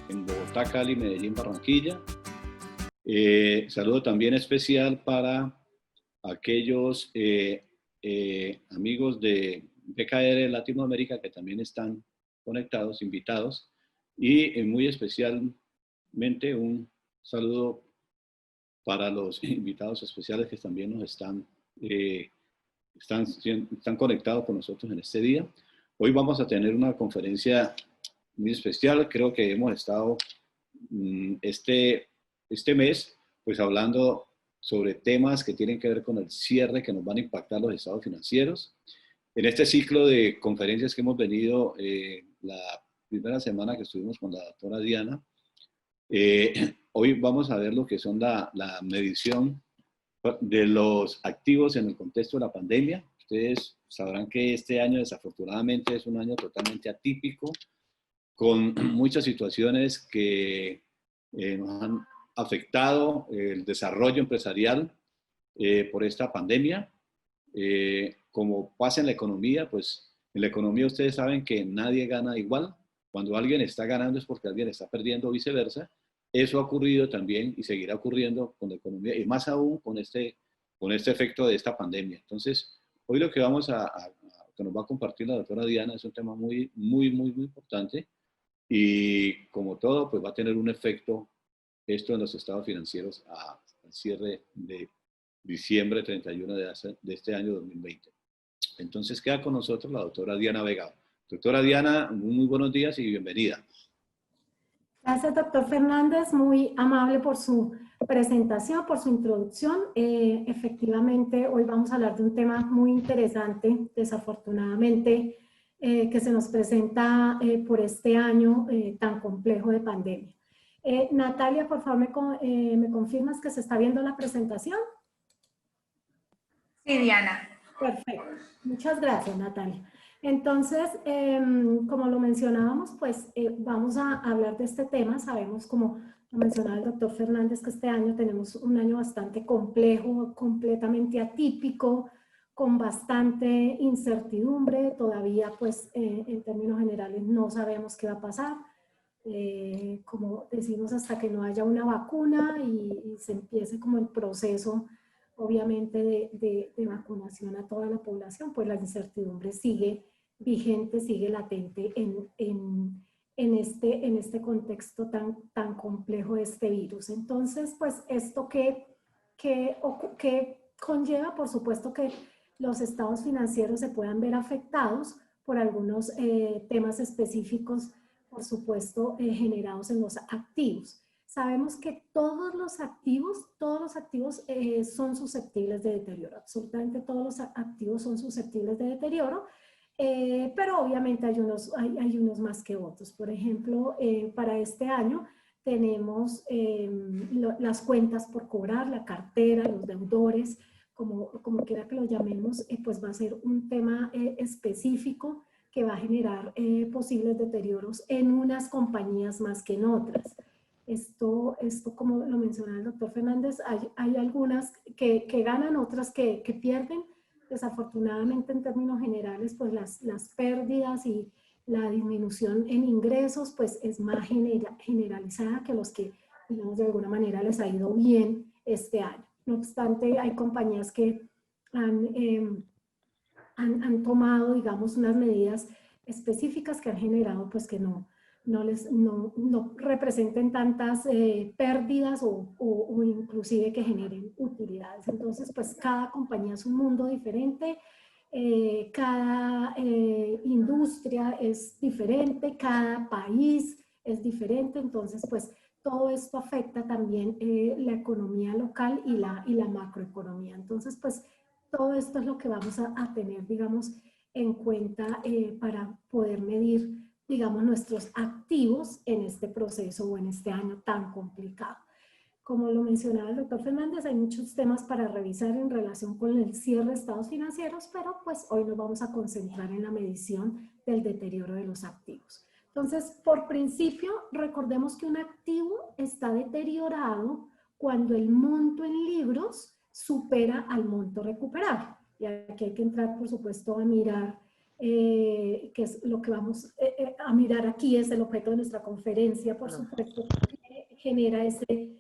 en Bogotá, Cali, Medellín, Barranquilla. Saludo también especial para aquellos amigos de BKR Latinoamérica que también están conectados, invitados, y muy especialmente un saludo para los invitados especiales que también nos están conectados con nosotros en este día. Hoy vamos a tener una conferencia muy especial. Creo que hemos estado este mes pues hablando sobre temas que tienen que ver con el cierre que nos van a impactar los estados financieros. En este ciclo de conferencias que hemos venido, la primera semana que estuvimos con la doctora Diana, hoy vamos a ver lo que son la medición de los activos en el contexto de la pandemia. Ustedes sabrán que este año desafortunadamente es un año totalmente atípico, con muchas situaciones que nos han afectado el desarrollo empresarial por esta pandemia. Como pasa en la economía, pues en la economía ustedes saben que nadie gana igual. Cuando alguien está ganando es porque alguien está perdiendo o viceversa. Eso ha ocurrido también y seguirá ocurriendo con la economía y más aún con este efecto de esta pandemia. Entonces, hoy lo que que nos va a compartir la doctora Diana es un tema muy importante y como todo, pues va a tener un efecto esto en los estados financieros al cierre de diciembre 31 de este año 2020. Entonces queda con nosotros la doctora Diana Vega. Doctora Diana, muy buenos días y bienvenida. Gracias, doctor Fernández, muy amable por su presentación, por su introducción. Efectivamente, hoy vamos a hablar de un tema muy interesante, desafortunadamente, que se nos presenta por este año tan complejo de pandemia. Natalia, por favor, ¿me confirmas que se está viendo la presentación? Sí, Diana. Perfecto. Muchas gracias, Natalia. Entonces, como lo mencionábamos, pues vamos a hablar de este tema. Sabemos, como lo mencionaba el doctor Fernández, que este año tenemos un año bastante complejo, completamente atípico, con bastante incertidumbre. Todavía, pues, en términos generales, no sabemos qué va a pasar. Como decimos, hasta que no haya una vacuna y se empiece como el proceso, obviamente, de vacunación a toda la población, pues la incertidumbre sigue vigente, sigue latente en este contexto tan complejo de este virus. Entonces, pues esto que conlleva, por supuesto, que los estados financieros se puedan ver afectados por algunos temas específicos, por supuesto, generados en los activos. Sabemos que todos los activos son susceptibles de deterioro. Absolutamente todos los activos son susceptibles de deterioro, pero obviamente hay unos más que otros. Por ejemplo, para este año tenemos las cuentas por cobrar, la cartera, los deudores, como quiera que lo llamemos, pues va a ser un tema específico que va a generar posibles deterioros en unas compañías más que en otras. Esto como lo mencionaba el doctor Fernández, hay algunas que ganan, otras que pierden. Desafortunadamente, en términos generales, pues las pérdidas y la disminución en ingresos pues es más generalizada que los que, digamos, de alguna manera les ha ido bien este año. No obstante, hay compañías que han tomado, digamos, unas medidas específicas que han generado pues que no representen tantas pérdidas o inclusive que generen utilidades. Entonces, pues cada compañía es un mundo diferente, cada industria es diferente, cada país es diferente. Entonces, pues todo esto afecta también la economía local y la macroeconomía. Entonces, pues todo esto es lo que vamos a tener, digamos, en cuenta para poder medir, digamos, nuestros activos en este proceso o en este año tan complicado. Como lo mencionaba el doctor Fernández, hay muchos temas para revisar en relación con el cierre de estados financieros, pero pues hoy nos vamos a concentrar en la medición del deterioro de los activos. Entonces, por principio, recordemos que un activo está deteriorado cuando el monto en libros supera al monto recuperable. Y aquí hay que entrar, por supuesto, a mirar que es lo que vamos a mirar aquí, es el objeto de nuestra conferencia, por supuesto, que genera ese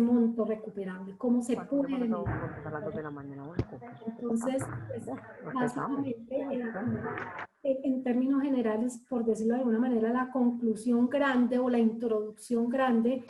monto recuperable, cómo se puede medir. Entonces, pues, básicamente, en términos generales, por decirlo de alguna manera, la conclusión grande o la introducción grande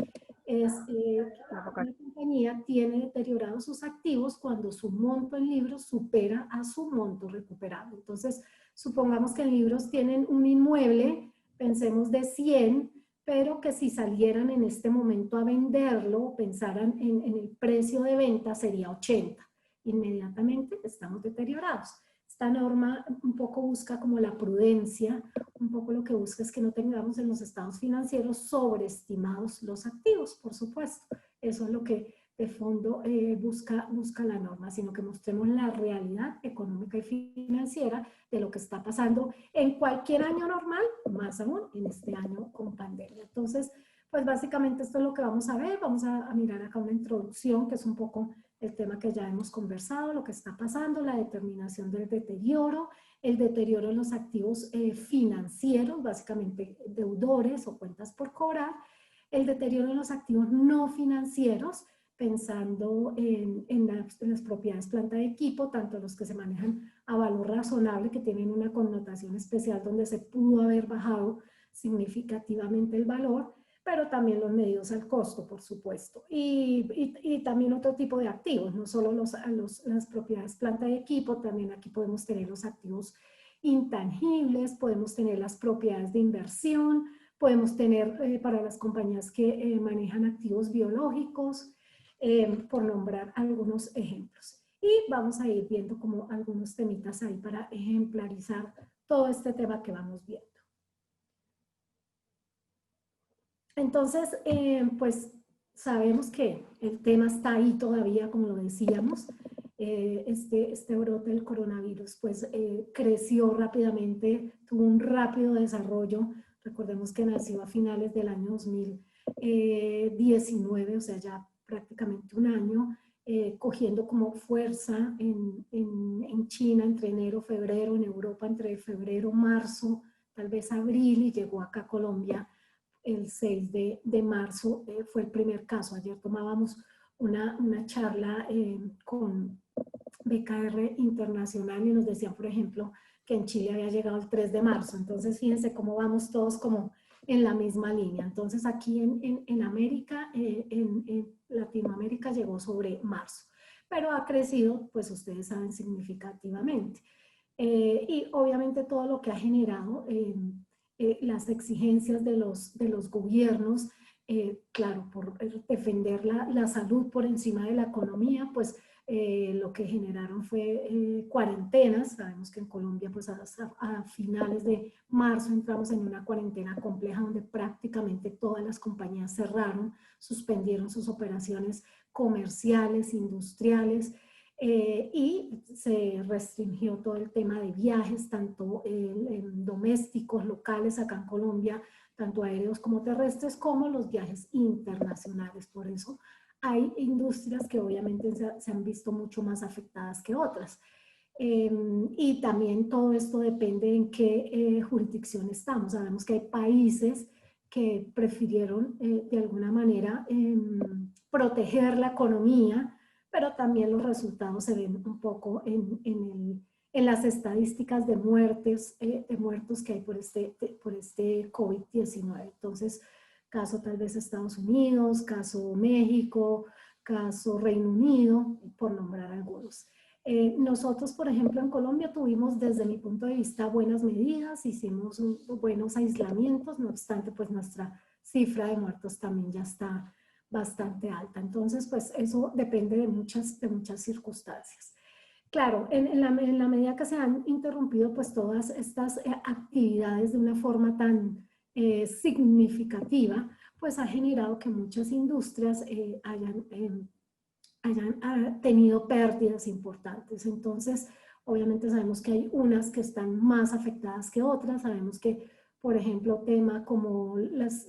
es que una compañía tiene deteriorados sus activos cuando su monto en libros supera a su monto recuperable. Entonces, supongamos que en libros tienen un inmueble, pensemos de 100, pero que si salieran en este momento a venderlo, pensaran en el precio de venta, sería 80. Inmediatamente estamos deteriorados. Esta norma un poco busca como la prudencia, un poco lo que busca es que no tengamos en los estados financieros sobreestimados los activos, por supuesto. Eso es lo que de fondo busca la norma, sino que mostremos la realidad económica y financiera de lo que está pasando en cualquier año normal, más aún en este año con pandemia. Entonces, pues básicamente esto es lo que vamos a ver. Vamos a mirar acá una introducción que es un poco el tema que ya hemos conversado, lo que está pasando, la determinación del deterioro, el deterioro en los activos financieros, básicamente deudores o cuentas por cobrar, el deterioro en los activos no financieros, pensando en las propiedades planta de equipo, tanto los que se manejan a valor razonable, que tienen una connotación especial donde se pudo haber bajado significativamente el valor, pero también los medidos al costo, por supuesto. Y también otro tipo de activos, no solo las propiedades planta de equipo, también aquí podemos tener los activos intangibles, podemos tener las propiedades de inversión, podemos tener para las compañías que manejan activos biológicos, por nombrar algunos ejemplos. Y vamos a ir viendo como algunos temitas ahí para ejemplarizar todo este tema que vamos viendo. Entonces, pues sabemos que el tema está ahí todavía, como lo decíamos. Este brote del coronavirus pues creció rápidamente, tuvo un rápido desarrollo. Recordemos que nació a finales del año 2019, o sea, ya prácticamente un año, cogiendo como fuerza en China entre enero, febrero, en Europa entre febrero, marzo, tal vez abril, y llegó acá a Colombia el 6 de marzo, fue el primer caso. Ayer tomábamos una charla con BKR Internacional y nos decían, por ejemplo, que en Chile había llegado el 3 de marzo. Entonces, fíjense cómo vamos todos como en la misma línea. Entonces, aquí en América, en Latinoamérica llegó sobre marzo, pero ha crecido, pues ustedes saben, significativamente. Y obviamente todo lo que ha generado las exigencias de los gobiernos, claro, por defender la salud por encima de la economía, pues lo que generaron fue cuarentenas. Sabemos que en Colombia pues a finales de marzo entramos en una cuarentena compleja donde prácticamente todas las compañías cerraron, suspendieron sus operaciones comerciales, industriales, y se restringió todo el tema de viajes, tanto domésticos, locales acá en Colombia, tanto aéreos como terrestres, como los viajes internacionales. Por eso hay industrias que obviamente se han visto mucho más afectadas que otras. Y también todo esto depende en qué jurisdicción estamos. Sabemos que hay países que prefirieron de alguna manera proteger la economía, pero también los resultados se ven un poco en las estadísticas de muertos que hay por este COVID-19. Entonces, caso tal vez Estados Unidos, caso México, caso Reino Unido, por nombrar algunos. Nosotros, por ejemplo, en Colombia tuvimos, desde mi punto de vista, buenas medidas, hicimos buenos aislamientos, no obstante, pues nuestra cifra de muertos también ya está bastante alta. Entonces, pues eso depende de muchas circunstancias. Claro, en la medida que se han interrumpido pues todas estas actividades de una forma tan significativa, pues ha generado que muchas industrias hayan tenido pérdidas importantes. Entonces, obviamente sabemos que hay unas que están más afectadas que otras. Sabemos que, por ejemplo, tema como las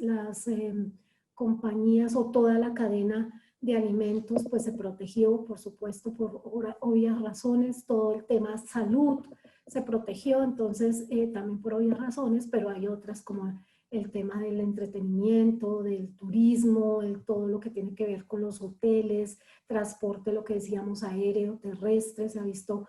compañías o toda la cadena de alimentos, pues se protegió, por supuesto, por obvias razones. Todo el tema salud se protegió, entonces también por obvias razones, pero hay otras como el tema del entretenimiento, del turismo, todo lo que tiene que ver con los hoteles, transporte, lo que decíamos, aéreo, terrestre, se ha visto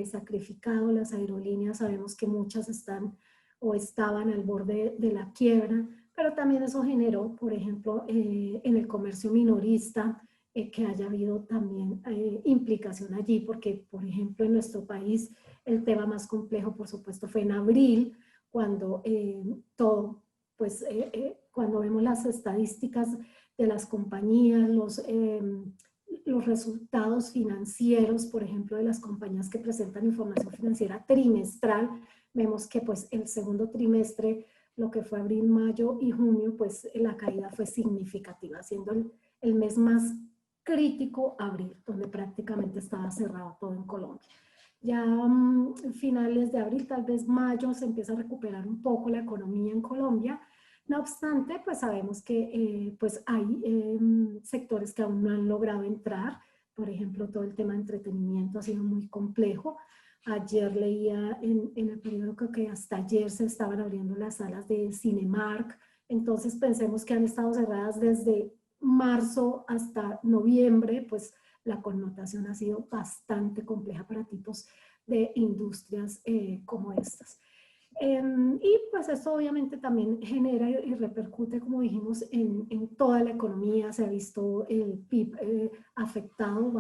sacrificado. Las aerolíneas, sabemos que muchas están o estaban al borde de la quiebra, pero también eso generó, por ejemplo, en el comercio minorista, que haya habido también implicación allí, porque, por ejemplo, en nuestro país el tema más complejo, por supuesto, fue en abril, cuando todo, pues, cuando vemos las estadísticas de las compañías, los resultados financieros, por ejemplo, de las compañías que presentan información financiera trimestral, vemos que pues el segundo trimestre, lo que fue abril, mayo y junio, pues la caída fue significativa, siendo el mes más crítico abril, donde prácticamente estaba cerrado todo en Colombia. Ya finales de abril, tal vez mayo, se empieza a recuperar un poco la economía en Colombia. No obstante, pues sabemos que pues hay sectores que aún no han logrado entrar. Por ejemplo, todo el tema de entretenimiento ha sido muy complejo. Ayer leía en el periódico que hasta ayer se estaban abriendo las salas de Cinemark. Entonces pensemos que han estado cerradas desde marzo hasta noviembre, pues la connotación ha sido bastante compleja para tipos de industrias como estas. Y pues esto obviamente también genera y repercute, como dijimos, en toda la economía. Se ha visto el PIB afectado,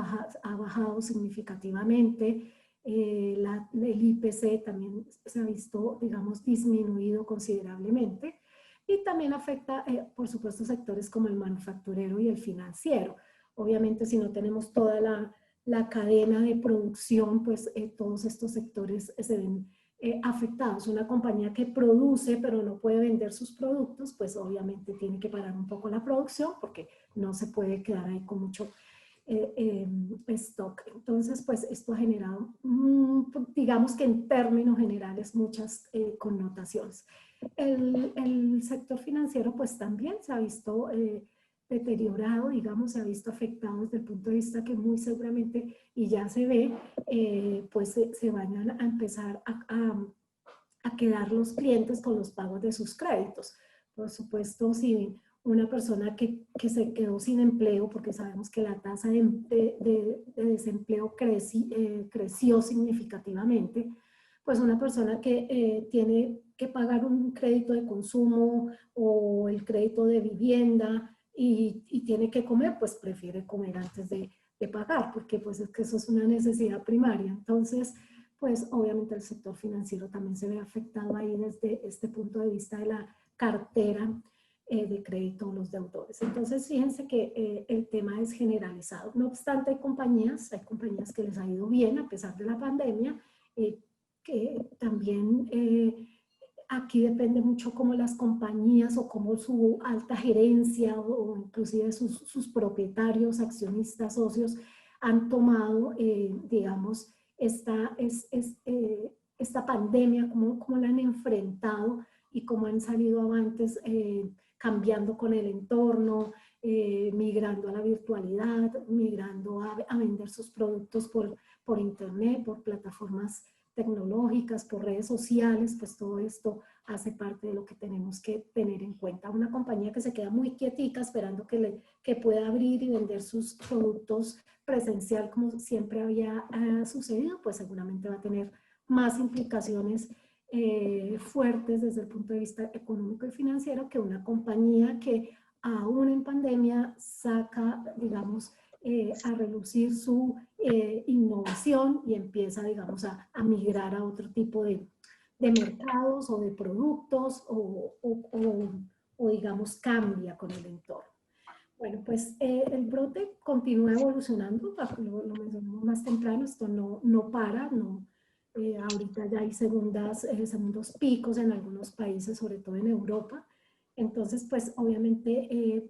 ha bajado significativamente. El IPC también se ha visto, digamos, disminuido considerablemente. Y también afecta, por supuesto, sectores como el manufacturero y el financiero. Obviamente, si no tenemos toda la cadena de producción, pues todos estos sectores se ven afectados. Una compañía que produce pero no puede vender sus productos, pues obviamente tiene que parar un poco la producción porque no se puede quedar ahí con mucho stock. Entonces, pues esto ha generado, digamos que en términos generales, muchas connotaciones. El sector financiero pues también se ha visto deteriorado, digamos, se ha visto afectado desde el punto de vista que muy seguramente, y ya se ve, pues se van a empezar a quedar los clientes con los pagos de sus créditos. Por supuesto, si una persona que se quedó sin empleo, porque sabemos que la tasa de desempleo creció significativamente, pues una persona que tiene que pagar un crédito de consumo o el crédito de vivienda y tiene que comer, pues prefiere comer antes de pagar, porque pues es que eso es una necesidad primaria. Entonces, pues obviamente el sector financiero también se ve afectado ahí desde este punto de vista de la cartera de crédito a los deudores. Entonces, fíjense que el tema es generalizado. No obstante, hay compañías que les ha ido bien a pesar de la pandemia, que también aquí depende mucho cómo las compañías o cómo su alta gerencia o inclusive sus propietarios, accionistas, socios han tomado, digamos, esta pandemia, cómo la han enfrentado y cómo han salido avantes cambiando con el entorno, migrando a la virtualidad, migrando a vender sus productos por internet, por plataformas tecnológicas, por redes sociales. Pues todo esto hace parte de lo que tenemos que tener en cuenta. Una compañía que se queda muy quietica esperando que pueda abrir y vender sus productos presencial como siempre había sucedido, pues seguramente va a tener más implicaciones fuertes desde el punto de vista económico y financiero que una compañía que aún en pandemia saca, digamos, a relucir su innovación y empieza, digamos, a migrar a otro tipo de mercados o de productos o digamos, cambia con el entorno. Bueno, pues el brote continúa evolucionando, lo mencionamos más temprano, esto no para, ahorita ya hay segundos picos en algunos países, sobre todo en Europa. Entonces, pues obviamente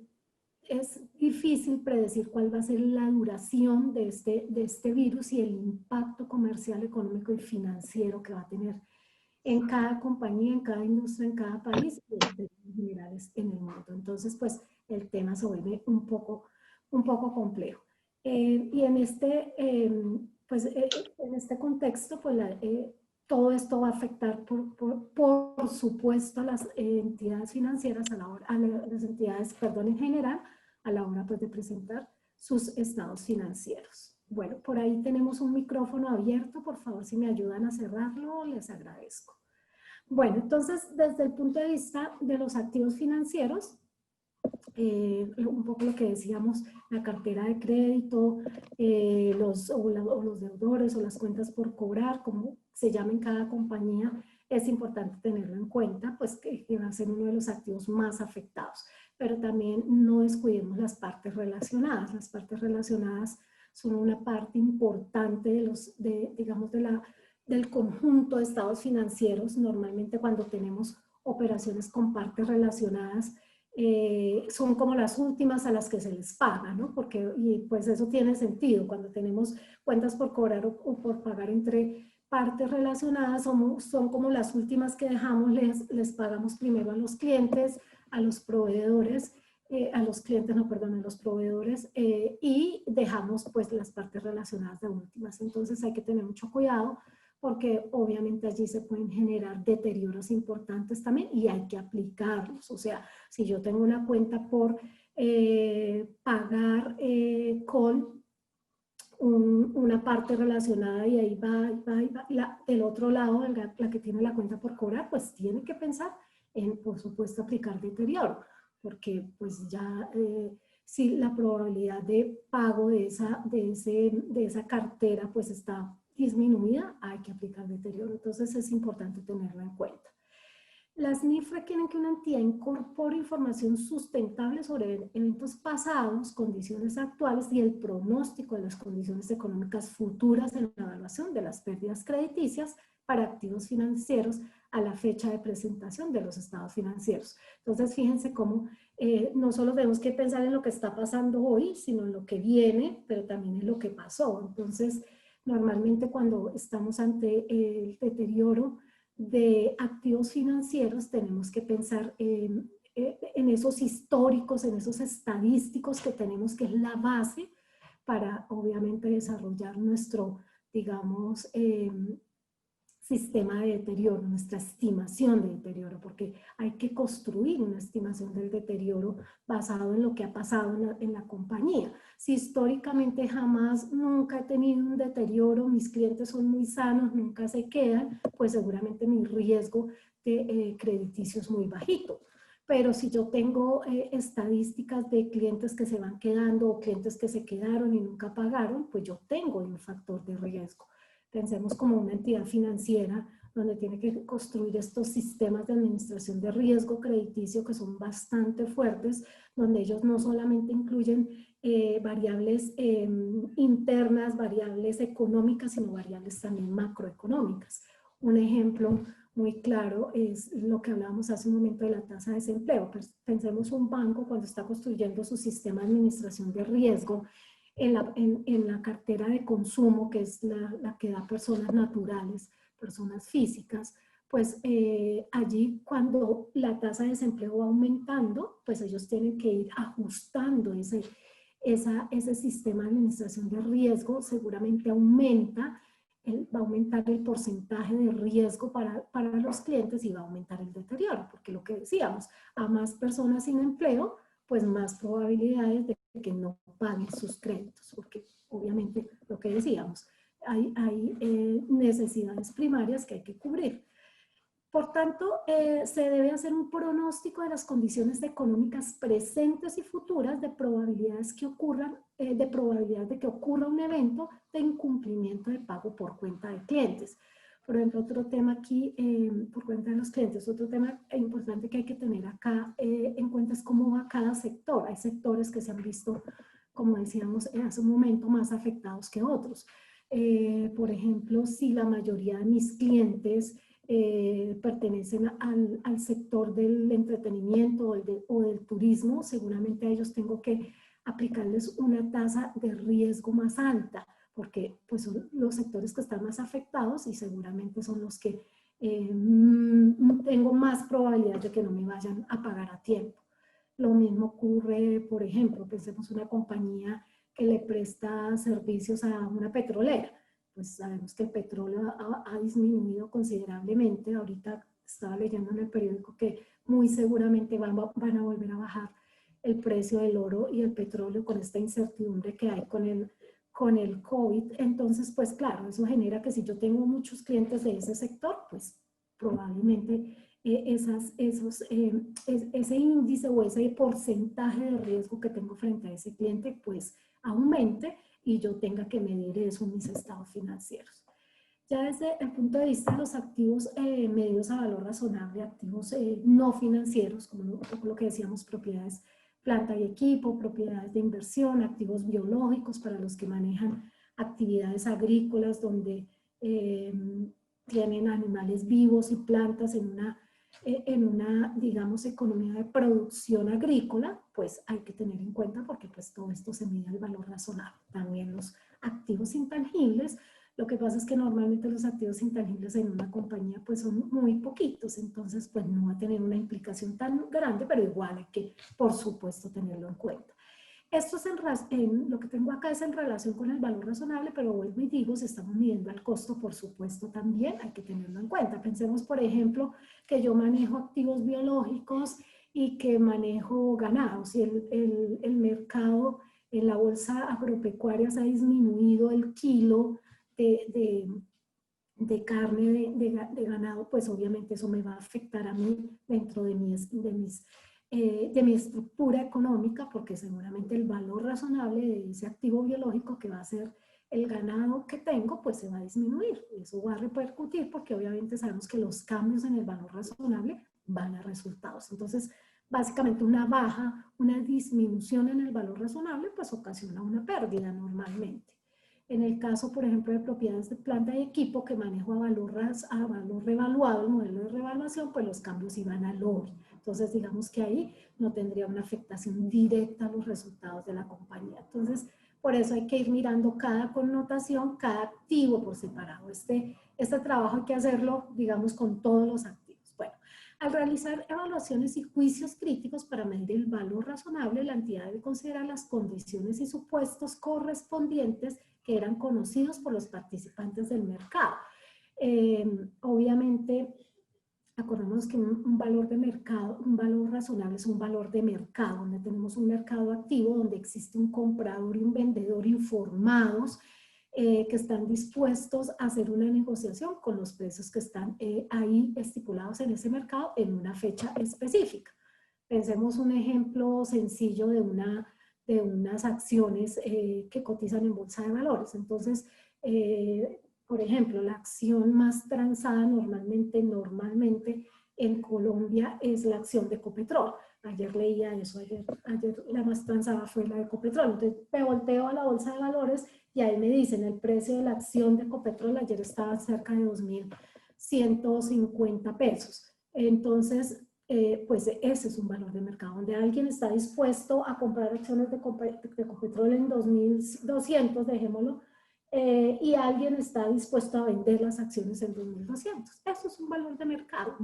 es difícil predecir cuál va a ser la duración de este virus y el impacto comercial, económico y financiero que va a tener en cada compañía, en cada industria, en cada país y en términos generales en el mundo. Entonces, pues el tema se vuelve un poco complejo. Y en este contexto, pues todo esto va a afectar, por supuesto, a las entidades financieras, a la hora, a las entidades, perdón, en general, a la hora pues, de presentar sus estados financieros. Bueno, por ahí tenemos un micrófono abierto. Por favor, si me ayudan a cerrarlo, les agradezco. Bueno, entonces, desde el punto de vista de los activos financieros, un poco lo que decíamos, la cartera de crédito, los deudores o las cuentas por cobrar, como se llama en cada compañía, es importante tenerlo en cuenta, pues que va a ser uno de los activos más afectados. Pero también no descuidemos las partes relacionadas. Las partes relacionadas son una parte importante digamos, del conjunto de estados financieros. Normalmente cuando tenemos operaciones con partes relacionadas, son como las últimas a las que se les paga, ¿no? Porque, y pues eso tiene sentido, cuando tenemos cuentas por cobrar o por pagar entre partes relacionadas, son como las últimas que dejamos, les pagamos primero a los clientes, a los proveedores, a los clientes, no, perdón, a los proveedores, y dejamos pues las partes relacionadas de últimas. Entonces hay que tener mucho cuidado, porque obviamente allí se pueden generar deterioros importantes también y hay que aplicarlos. O sea, si yo tengo una cuenta por pagar con una parte relacionada y ahí va, del otro lado, la que tiene la cuenta por cobrar, pues tiene que pensar en, por supuesto, aplicar deterioro, porque pues ya si la probabilidad de pago de esa cartera pues está disminuida, hay que aplicar deterioro. Entonces es importante tenerlo en cuenta. Las NIF requieren que una entidad incorpore información sustentable sobre eventos pasados, condiciones actuales y el pronóstico de las condiciones económicas futuras en la evaluación de las pérdidas crediticias para activos financieros a la fecha de presentación de los estados financieros. Entonces, fíjense cómo no solo tenemos que pensar en lo que está pasando hoy, sino en lo que viene, pero también en lo que pasó. Entonces, normalmente cuando estamos ante el deterioro de activos financieros, tenemos que pensar en esos históricos, en esos estadísticos que tenemos, que es la base para obviamente desarrollar nuestro, digamos, sistema de deterioro, nuestra estimación de deterioro, porque hay que construir una estimación del deterioro basado en lo que ha pasado en la compañía. Si históricamente jamás, nunca he tenido un deterioro, mis clientes son muy sanos, nunca se quedan, pues seguramente mi riesgo de crediticio es muy bajito. Pero si yo tengo estadísticas de clientes que se van quedando o clientes que se quedaron y nunca pagaron, pues yo tengo un factor de riesgo. Pensemos como una entidad financiera donde tiene que construir estos sistemas de administración de riesgo crediticio que son bastante fuertes, donde ellos no solamente incluyen variables internas, variables económicas, sino variables también macroeconómicas. Un ejemplo muy claro es lo que hablábamos hace un momento de la tasa de desempleo. Pues pensemos un banco cuando está construyendo su sistema de administración de riesgo, en la cartera de consumo, que es la que da personas naturales, personas físicas, pues allí cuando la tasa de desempleo va aumentando, pues ellos tienen que ir ajustando ese sistema de administración de riesgo. Seguramente va a aumentar el porcentaje de riesgo para los clientes y va a aumentar el deterioro, porque lo que decíamos, a más personas sin empleo, pues más probabilidades de que no paguen sus créditos, porque obviamente lo que decíamos, hay necesidades primarias que hay que cubrir. Por tanto, se debe hacer un pronóstico de las condiciones económicas presentes y futuras de probabilidades que ocurran, de probabilidad de que ocurra un evento de incumplimiento de pago por cuenta de clientes. Por ejemplo, otro tema aquí, por cuenta de los clientes, otro tema importante que hay que tener acá en cuenta es cómo va cada sector. Hay sectores que se han visto, como decíamos hace un momento, más afectados que otros. Por ejemplo, si la mayoría de mis clientes pertenecen al sector del entretenimiento o del turismo, seguramente a ellos tengo que aplicarles una tasa de riesgo más alta, porque pues son los sectores que están más afectados y seguramente son los que tengo más probabilidad de que no me vayan a pagar a tiempo. Lo mismo ocurre, por ejemplo, pensemos una compañía que le presta servicios a una petrolera. pues sabemos que el petróleo ha disminuido considerablemente. Ahorita estaba leyendo en el periódico que muy seguramente van a volver a bajar el precio del oro y el petróleo con esta incertidumbre que hay con el COVID. Entonces, pues claro, eso genera que si yo tengo muchos clientes de ese sector, pues probablemente ese índice o ese porcentaje de riesgo que tengo frente a ese cliente, pues aumente y yo tenga que medir eso en mis estados financieros. Ya desde el punto de vista de los activos medidos a valor razonable, activos no financieros, como lo que decíamos, propiedades, planta y equipo, propiedades de inversión, activos biológicos para los que manejan actividades agrícolas donde tienen animales vivos y plantas en una, digamos, economía de producción agrícola, pues hay que tener en cuenta porque pues todo esto se mide al valor razonable. También los activos intangibles. Lo que pasa es que normalmente los activos intangibles en una compañía pues son muy poquitos, entonces pues no va a tener una implicación tan grande, pero igual hay que, por supuesto, tenerlo en cuenta. Esto es lo que tengo acá es en relación con el valor razonable, pero vuelvo y digo, si estamos midiendo el costo, por supuesto, también hay que tenerlo en cuenta. Pensemos, por ejemplo, que yo manejo activos biológicos y que manejo ganados y el mercado en la bolsa agropecuaria se ha disminuido el kilo de carne de ganado, pues obviamente eso me va a afectar a mí dentro de mi estructura económica, porque seguramente el valor razonable de ese activo biológico que va a ser el ganado que tengo, pues se va a disminuir. Y eso va a repercutir porque obviamente sabemos que los cambios en el valor razonable van a resultados. Entonces, básicamente una baja, una disminución en el valor razonable, pues ocasiona una pérdida normalmente. En el caso, por ejemplo, de propiedades de planta y equipo que manejo a valor revaluado, el modelo de revaluación, pues los cambios iban al OBI. Entonces, digamos que ahí no tendría una afectación directa a los resultados de la compañía. Entonces, por eso hay que ir mirando cada connotación, cada activo por separado. Este trabajo hay que hacerlo, digamos, con todos los activos. Bueno, al realizar evaluaciones y juicios críticos para medir el valor razonable, la entidad debe considerar las condiciones y supuestos correspondientes que eran conocidos por los participantes del mercado. Obviamente, acordémonos que un valor de mercado, un valor razonable es un valor de mercado, donde tenemos un mercado activo, donde existe un comprador y un vendedor informados que están dispuestos a hacer una negociación con los precios que están ahí estipulados en ese mercado en una fecha específica. Pensemos un ejemplo sencillo de unas acciones que cotizan en bolsa de valores. Entonces, por ejemplo, la acción más transada normalmente en Colombia es la acción de Ecopetrol. Ayer leía eso, ayer la más transada fue la de Ecopetrol. Entonces, me volteo a la bolsa de valores y ahí me dicen el precio de la acción de Ecopetrol ayer estaba cerca de 2.150 pesos. Entonces, pues ese es un valor de mercado, donde alguien está dispuesto a comprar acciones de Ecopetrol en 2.200, dejémoslo, y alguien está dispuesto a vender las acciones en 2.200. Eso es un valor de mercado,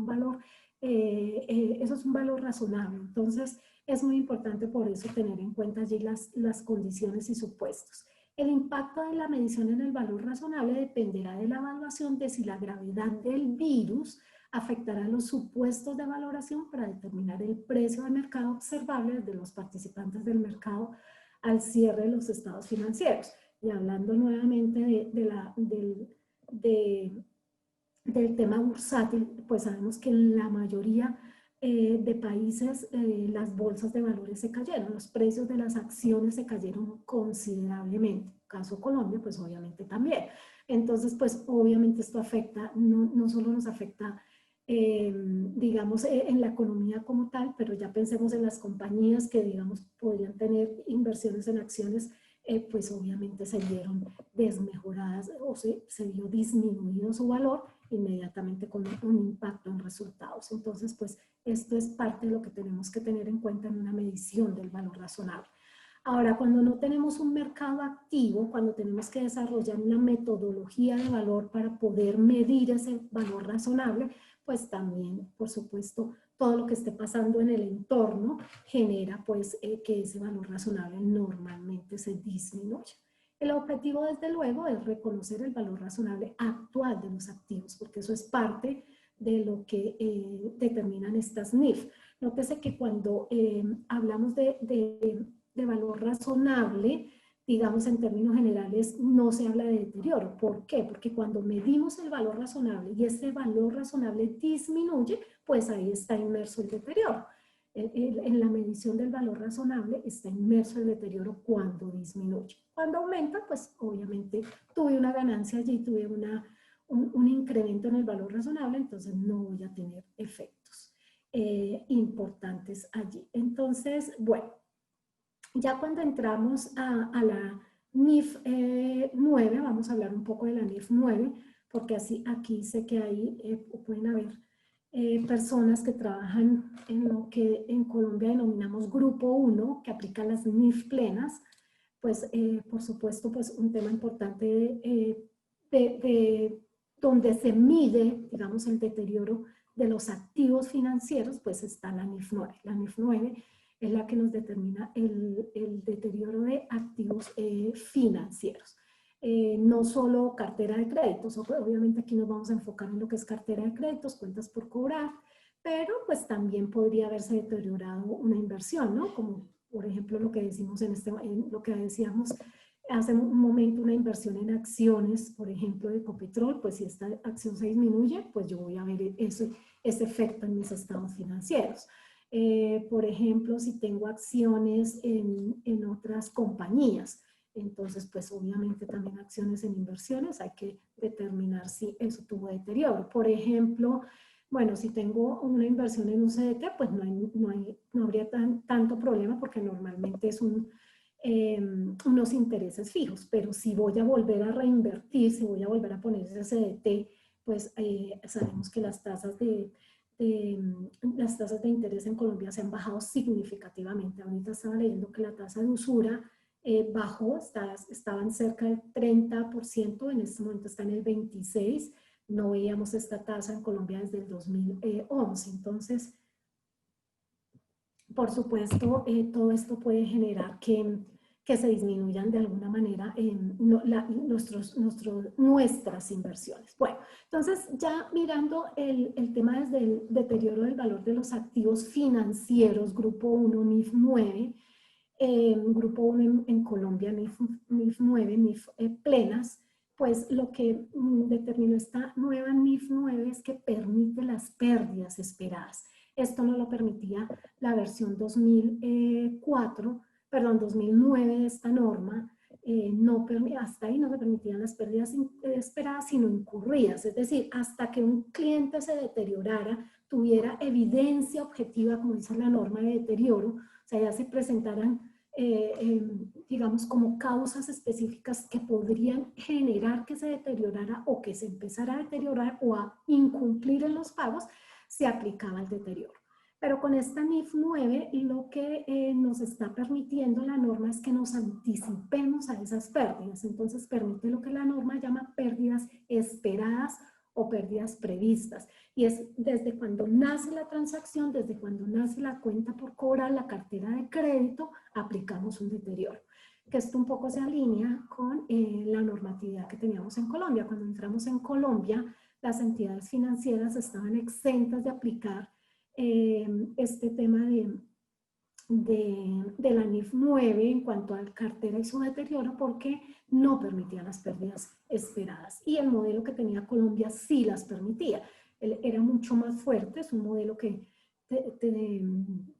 eso es un valor razonable. Entonces, es muy importante por eso tener en cuenta allí las condiciones y supuestos. El impacto de la medición en el valor razonable dependerá de la evaluación de si la gravedad del virus afectará los supuestos de valoración para determinar el precio de mercado observable de los participantes del mercado al cierre de los estados financieros. Y hablando nuevamente del tema bursátil, pues sabemos que en la mayoría de países las bolsas de valores se cayeron, los precios de las acciones se cayeron considerablemente. Caso Colombia, pues obviamente también. Entonces, pues obviamente esto afecta, no solo nos afecta digamos, en la economía como tal, pero ya pensemos en las compañías que, digamos, podrían tener inversiones en acciones, pues obviamente se vieron desmejoradas o se vio disminuido su valor inmediatamente con un impacto en resultados. Entonces, pues esto es parte de lo que tenemos que tener en cuenta en una medición del valor razonable. Ahora, cuando no tenemos un mercado activo, cuando tenemos que desarrollar una metodología de valor para poder medir ese valor razonable, pues también, por supuesto, todo lo que esté pasando en el entorno genera pues que ese valor razonable normalmente se disminuya. El objetivo, desde luego, es reconocer el valor razonable actual de los activos, porque eso es parte de lo que determinan estas NIF. Nótese que cuando hablamos de valor razonable, digamos en términos generales, no se habla de deterioro. ¿Por qué? Porque cuando medimos el valor razonable y ese valor razonable disminuye, pues ahí está inmerso el deterioro. En la medición del valor razonable está inmerso el deterioro cuando disminuye. Cuando aumenta, pues obviamente tuve una ganancia allí, tuve un incremento en el valor razonable, entonces no voy a tener efectos importantes allí. Entonces, bueno, ya cuando entramos a la NIF 9, vamos a hablar un poco de la NIF 9, porque así aquí sé que ahí pueden haber personas que trabajan en lo que en Colombia denominamos Grupo 1, que aplica las NIF plenas. Pues por supuesto, pues un tema importante donde se mide, digamos, el deterioro de los activos financieros, pues está la NIF 9. La NIF 9 es la que nos determina el deterioro de activos financieros. No solo cartera de créditos, obviamente aquí nos vamos a enfocar en lo que es cartera de créditos, cuentas por cobrar, pero pues también podría haberse deteriorado una inversión, ¿no? Como por ejemplo lo que decimos en lo que decíamos hace un momento, una inversión en acciones, por ejemplo, de Ecopetrol, pues si esta acción se disminuye, pues yo voy a ver ese efecto en mis estados financieros. Por ejemplo, si tengo acciones en otras compañías, entonces pues obviamente también acciones en inversiones, hay que determinar si eso tuvo deterioro. Por ejemplo, bueno, si tengo una inversión en un CDT, pues no habría tanto problema porque normalmente es unos intereses fijos, pero si voy a volver a reinvertir, si voy a volver a poner ese CDT, pues sabemos que las tasas de interés en Colombia se han bajado significativamente. Ahorita estaba leyendo que la tasa de usura bajó, estaban cerca del 30%, en este momento está en el 26%. No veíamos esta tasa en Colombia desde el 2011. Entonces, por supuesto, todo esto puede generar que se disminuyan de alguna manera nuestras inversiones. Bueno, entonces ya mirando el tema desde el deterioro del valor de los activos financieros, Grupo 1, NIF 9, Grupo 1 en Colombia, NIF 9, NIF plenas, pues lo que determinó esta nueva NIF 9 es que permite las pérdidas esperadas. Esto no lo permitía la versión 2009 de esta norma. Hasta ahí no se permitían las pérdidas esperadas, sino incurridas. Es decir, hasta que un cliente se deteriorara, tuviera evidencia objetiva, como dice la norma de deterioro, o sea, ya se presentaran, digamos, como causas específicas que podrían generar que se deteriorara o que se empezara a deteriorar o a incumplir en los pagos, se aplicaba el deterioro. Pero con esta NIF 9 lo que nos está permitiendo la norma es que nos anticipemos a esas pérdidas. Entonces permite lo que la norma llama pérdidas esperadas o pérdidas previstas. Y es desde cuando nace la transacción, desde cuando nace la cuenta por cobrar, la cartera de crédito, aplicamos un deterioro. Que esto un poco se alinea con la normatividad que teníamos en Colombia. Cuando entramos en Colombia, las entidades financieras estaban exentas de aplicar este tema de la NIF 9 en cuanto a cartera y su deterioro porque no permitía las pérdidas esperadas. Y el modelo que tenía Colombia sí las permitía. Era mucho más fuerte, es un modelo que,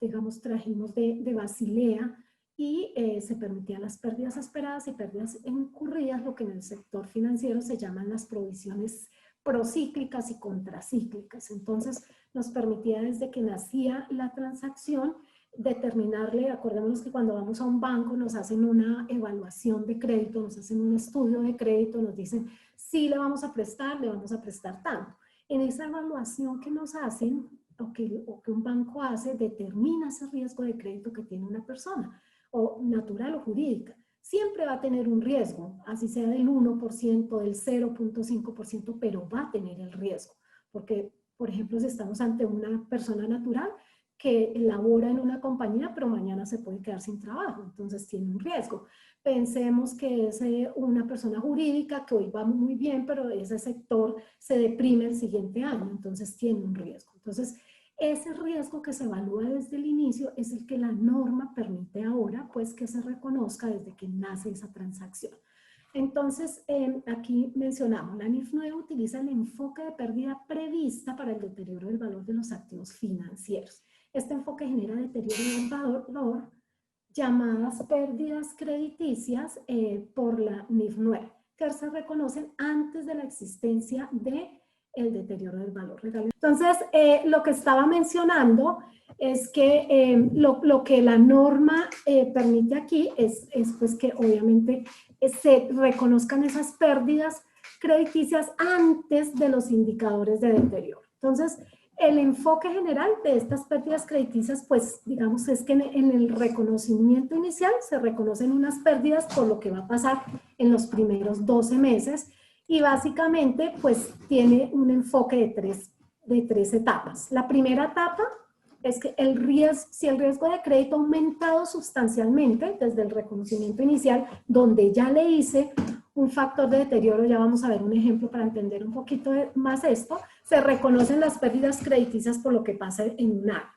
digamos, trajimos de Basilea y se permitían las pérdidas esperadas y pérdidas incurridas, lo que en el sector financiero se llaman las provisiones procíclicas y contracíclicas. Entonces, nos permitía desde que nacía la transacción determinarle, acordémonos que cuando vamos a un banco nos hacen una evaluación de crédito, nos hacen un estudio de crédito, nos dicen si le vamos a prestar tanto. En esa evaluación que nos hacen o que un banco hace, determina ese riesgo de crédito que tiene una persona, o natural o jurídica. Siempre va a tener un riesgo, así sea del 1%, del 0.5%, pero va a tener el riesgo, porque por ejemplo, si estamos ante una persona natural, que labora en una compañía, pero mañana se puede quedar sin trabajo, entonces tiene un riesgo. Pensemos que es una persona jurídica que hoy va muy bien, pero ese sector se deprime el siguiente año, entonces tiene un riesgo. Entonces, ese riesgo que se evalúa desde el inicio es el que la norma permite ahora, pues que se reconozca desde que nace esa transacción. Entonces, aquí mencionamos, la NIF 9 utiliza el enfoque de pérdida prevista para el deterioro del valor de los activos financieros. Este enfoque genera deterioro del valor llamadas pérdidas crediticias por la NIF 9, que se reconocen antes de la existencia de el deterioro del valor real. Entonces, lo que estaba mencionando es que lo que la norma permite aquí es pues que obviamente se reconozcan esas pérdidas crediticias antes de los indicadores de deterioro. Entonces, el enfoque general de estas pérdidas crediticias, pues digamos, es que en el reconocimiento inicial se reconocen unas pérdidas por lo que va a pasar en los primeros 12 meses y básicamente pues tiene un enfoque de tres etapas. La primera etapa es que si el riesgo de crédito ha aumentado sustancialmente desde el reconocimiento inicial, donde ya le hice un factor de deterioro, ya vamos a ver un ejemplo para entender un poquito más esto, se reconocen las pérdidas crediticias por lo que pasa en un año.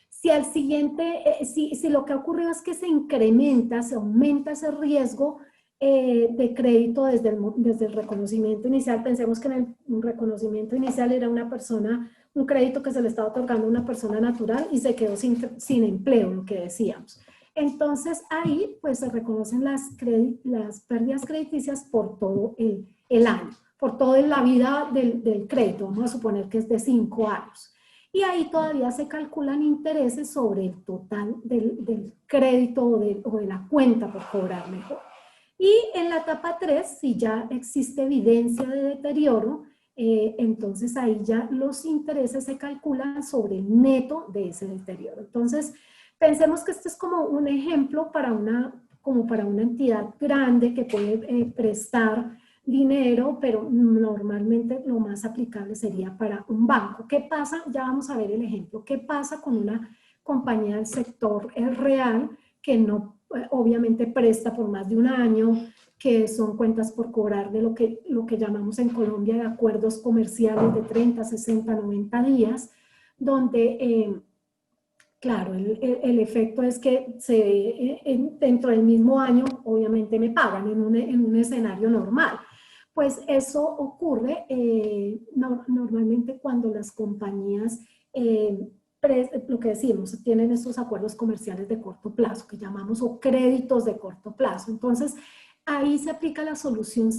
Si al siguiente, si lo que ha ocurrido es que se incrementa, se aumenta ese riesgo de crédito desde el reconocimiento inicial, pensemos que en el reconocimiento inicial era una persona, un crédito que se le estaba otorgando a una persona natural y se quedó sin empleo, lo que decíamos. Entonces ahí pues se reconocen las pérdidas crediticias por todo el año, por toda la vida del crédito, vamos a suponer que es de 5 años. Y ahí todavía se calculan intereses sobre el total del crédito o de la cuenta por cobrar mejor. Y en la etapa 3, si ya existe evidencia de deterioro, entonces ahí ya los intereses se calculan sobre el neto de ese deterioro. Entonces, pensemos que este es como un ejemplo para una entidad grande que puede prestar dinero, pero normalmente lo más aplicable sería para un banco. ¿Qué pasa? Ya vamos a ver el ejemplo. ¿Qué pasa con una compañía del sector real que no obviamente presta por más de un año, que son cuentas por cobrar de lo que llamamos en Colombia de acuerdos comerciales de 30, 60, 90 días, donde claro, el efecto es que dentro del mismo año obviamente me pagan en un escenario normal. Pues eso ocurre normalmente cuando las compañías, lo que decimos, tienen estos acuerdos comerciales de corto plazo, que llamamos o créditos de corto plazo. Entonces, ahí se aplica la solución,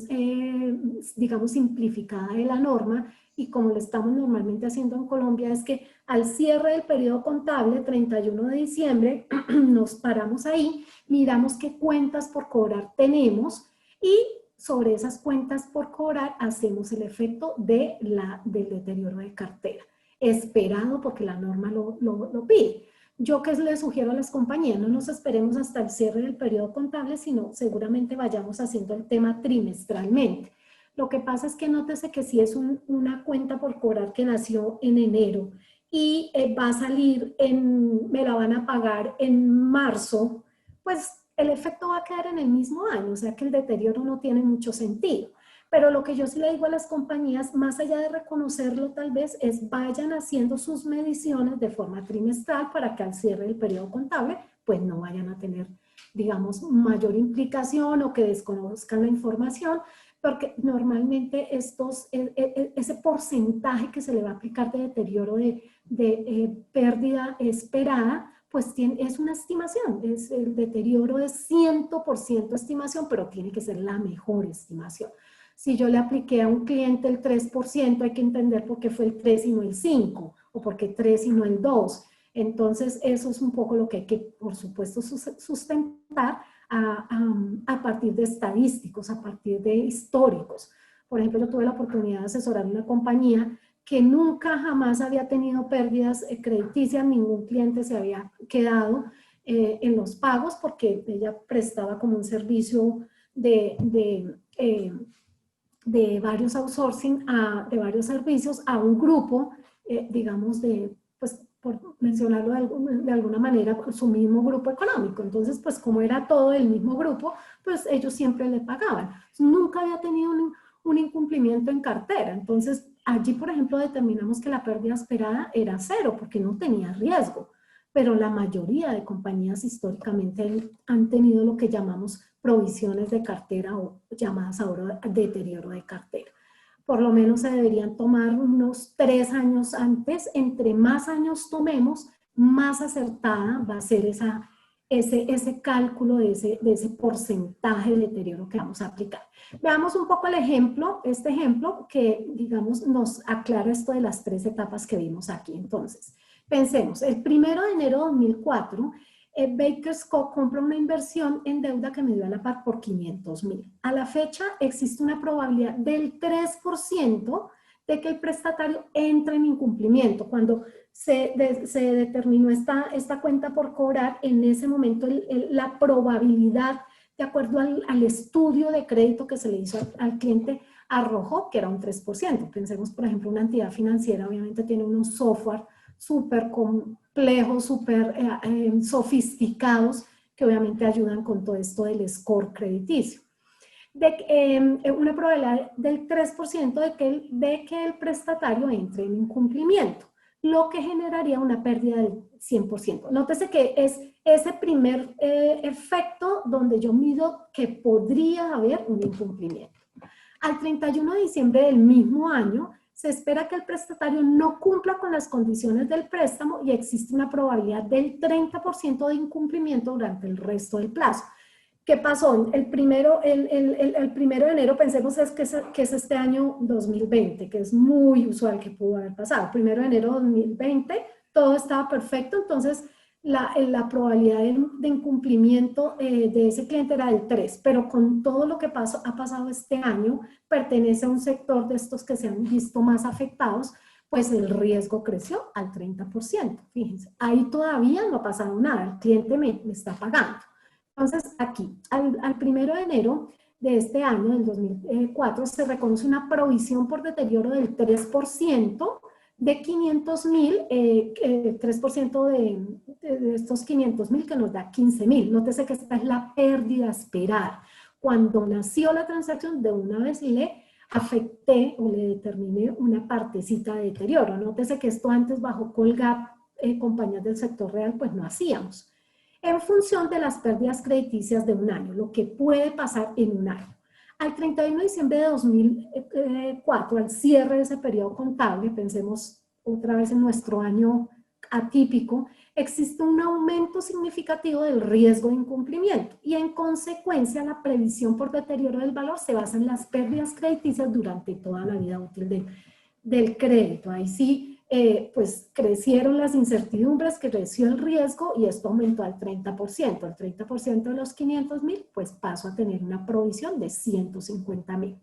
digamos, simplificada de la norma, y como lo estamos normalmente haciendo en Colombia, es que al cierre del periodo contable, 31 de diciembre, nos paramos ahí, miramos qué cuentas por cobrar tenemos y sobre esas cuentas por cobrar hacemos el efecto del deterioro de cartera, esperado porque la norma lo pide. Yo que les sugiero a las compañías, no nos esperemos hasta el cierre del periodo contable, sino seguramente vayamos haciendo el tema trimestralmente. Lo que pasa es que nótese que si es una cuenta por cobrar que nació en enero y va a salir me la van a pagar en marzo, pues el efecto va a quedar en el mismo año, o sea que el deterioro no tiene mucho sentido. Pero lo que yo sí le digo a las compañías, más allá de reconocerlo tal vez, es vayan haciendo sus mediciones de forma trimestral para que al cierre del periodo contable, pues no vayan a tener, digamos, mayor implicación o que desconozcan la información, porque normalmente ese porcentaje que se le va a aplicar de deterioro de pérdida esperada, pues es una estimación, el deterioro es 100% estimación, pero tiene que ser la mejor estimación. Si yo le apliqué a un cliente el 3%, hay que entender por qué fue el 3 y no el 5, o por qué 3 y no el 2. Entonces, eso es un poco lo que hay que, por supuesto, sustentar a partir de estadísticos, a partir de históricos. Por ejemplo, yo tuve la oportunidad de asesorar una compañía que nunca jamás había tenido pérdidas crediticias, ningún cliente se había quedado en los pagos porque ella prestaba como un servicio de varios outsourcing, de varios servicios a un grupo, digamos, pues por mencionarlo de alguna manera, su mismo grupo económico. Entonces, pues como era todo el mismo grupo, pues ellos siempre le pagaban. Nunca había tenido un incumplimiento en cartera. Entonces, allí, por ejemplo, determinamos que la pérdida esperada era cero porque no tenía riesgo. Pero la mayoría de compañías históricamente han tenido lo que llamamos provisiones de cartera o llamadas ahora deterioro de cartera. Por lo menos se deberían tomar unos 3 años antes. Entre más años tomemos, más acertada va a ser ese cálculo de ese porcentaje de deterioro que vamos a aplicar. Veamos un poco el ejemplo, este ejemplo que, digamos, nos aclara esto de las 3 etapas que vimos aquí. Entonces, pensemos, el 1 de enero de 2004, Baker Scott compra una inversión en deuda que me dio a la par por 500,000. A la fecha existe una probabilidad del 3% de que el prestatario entre en incumplimiento. Cuando se determinó esta cuenta por cobrar, en ese momento la probabilidad, de acuerdo al estudio de crédito que se le hizo al cliente, arrojó que era un 3%. Pensemos, por ejemplo, una entidad financiera obviamente tiene unos software súper complejos, súper sofisticados, que obviamente ayudan con todo esto del score crediticio. Una probabilidad del 3% de que el prestatario entre en incumplimiento, lo que generaría una pérdida del 100%. Nótese que es ese primer efecto donde yo mido que podría haber un incumplimiento. Al 31 de diciembre del mismo año, se espera que el prestatario no cumpla con las condiciones del préstamo y existe una probabilidad del 30% de incumplimiento durante el resto del plazo. ¿Qué pasó? El primero de enero, pensemos que es este año 2020, que es muy usual que pudo haber pasado. 1 de enero de 2020, todo estaba perfecto, entonces la probabilidad de incumplimiento de ese cliente era del 3, pero con todo lo que ha pasado este año, pertenece a un sector de estos que se han visto más afectados, pues el riesgo creció al 30%. Fíjense, ahí todavía no ha pasado nada, el cliente me está pagando. Entonces, aquí, al 1 de enero de este año, del 2004, se reconoce una provisión por deterioro del 3%, de 500,000, 3% de estos 500,000 que nos da 15,000. Nótese que esta es la pérdida esperada. Cuando nació la transacción, de una vez le afecté o le determiné una partecita de deterioro. Nótese que esto antes bajo Colgap, compañías del sector real, pues no hacíamos. En función de las pérdidas crediticias de un año, lo que puede pasar en un año. Al 31 de diciembre de 2004, al cierre de ese periodo contable, pensemos otra vez en nuestro año atípico, existe un aumento significativo del riesgo de incumplimiento y en consecuencia la previsión por deterioro del valor se basa en las pérdidas crediticias durante toda la vida útil del crédito. Ahí sí, pues crecieron las incertidumbres, creció el riesgo y esto aumentó al 30%. El 30% de los 500,000, pues paso a tener una provisión de 150,000.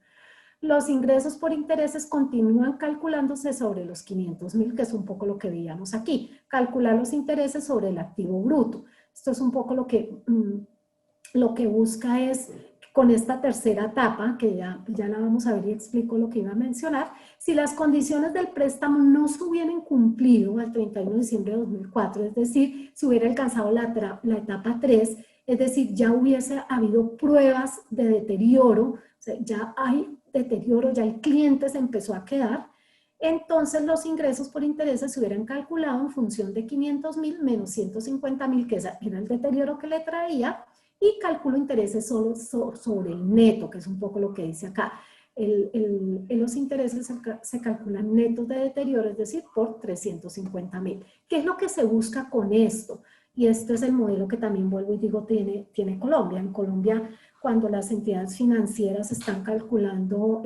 Los ingresos por intereses continúan calculándose sobre los 500,000, que es un poco lo que veíamos aquí. Calcular los intereses sobre el activo bruto. Esto es un poco lo que busca es, con esta tercera etapa, que ya la vamos a ver y explico lo que iba a mencionar, si las condiciones del préstamo no se hubieran cumplido al 31 de diciembre de 2004, es decir, si hubiera alcanzado la etapa 3, es decir, ya hubiese habido pruebas de deterioro, o sea, ya hay deterioro, ya el cliente se empezó a quedar, entonces los ingresos por intereses se hubieran calculado en función de 500,000 menos 150,000, que era el deterioro que le traía, y calculo intereses solo sobre el neto, que es un poco lo que dice acá. Los intereses se calculan netos de deterioro, es decir, por 350,000. ¿Qué es lo que se busca con esto? Y este es el modelo que también vuelvo y digo tiene Colombia. En Colombia, cuando las entidades financieras están calculando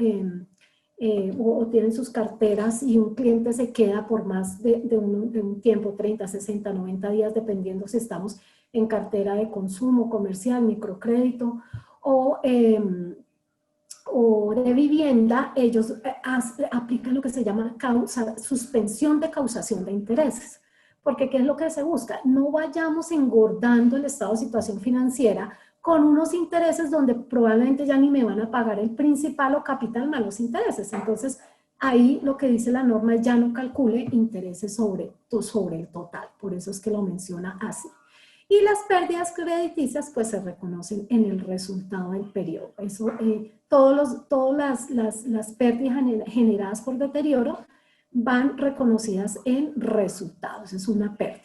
o tienen sus carteras y un cliente se queda por más de un tiempo, 30, 60, 90 días, dependiendo si estamos en cartera de consumo, comercial, microcrédito o de vivienda, ellos aplican lo que se llama suspensión de causación de intereses. Porque ¿qué es lo que se busca? No vayamos engordando el estado de situación financiera con unos intereses donde probablemente ya ni me van a pagar el principal o capital más los intereses. Entonces, ahí lo que dice la norma es ya no calcule intereses sobre el total, por eso es que lo menciona así. Y las pérdidas crediticias pues se reconocen en el resultado del periodo. Eso, todas las pérdidas generadas por deterioro van reconocidas en resultados, es una pérdida.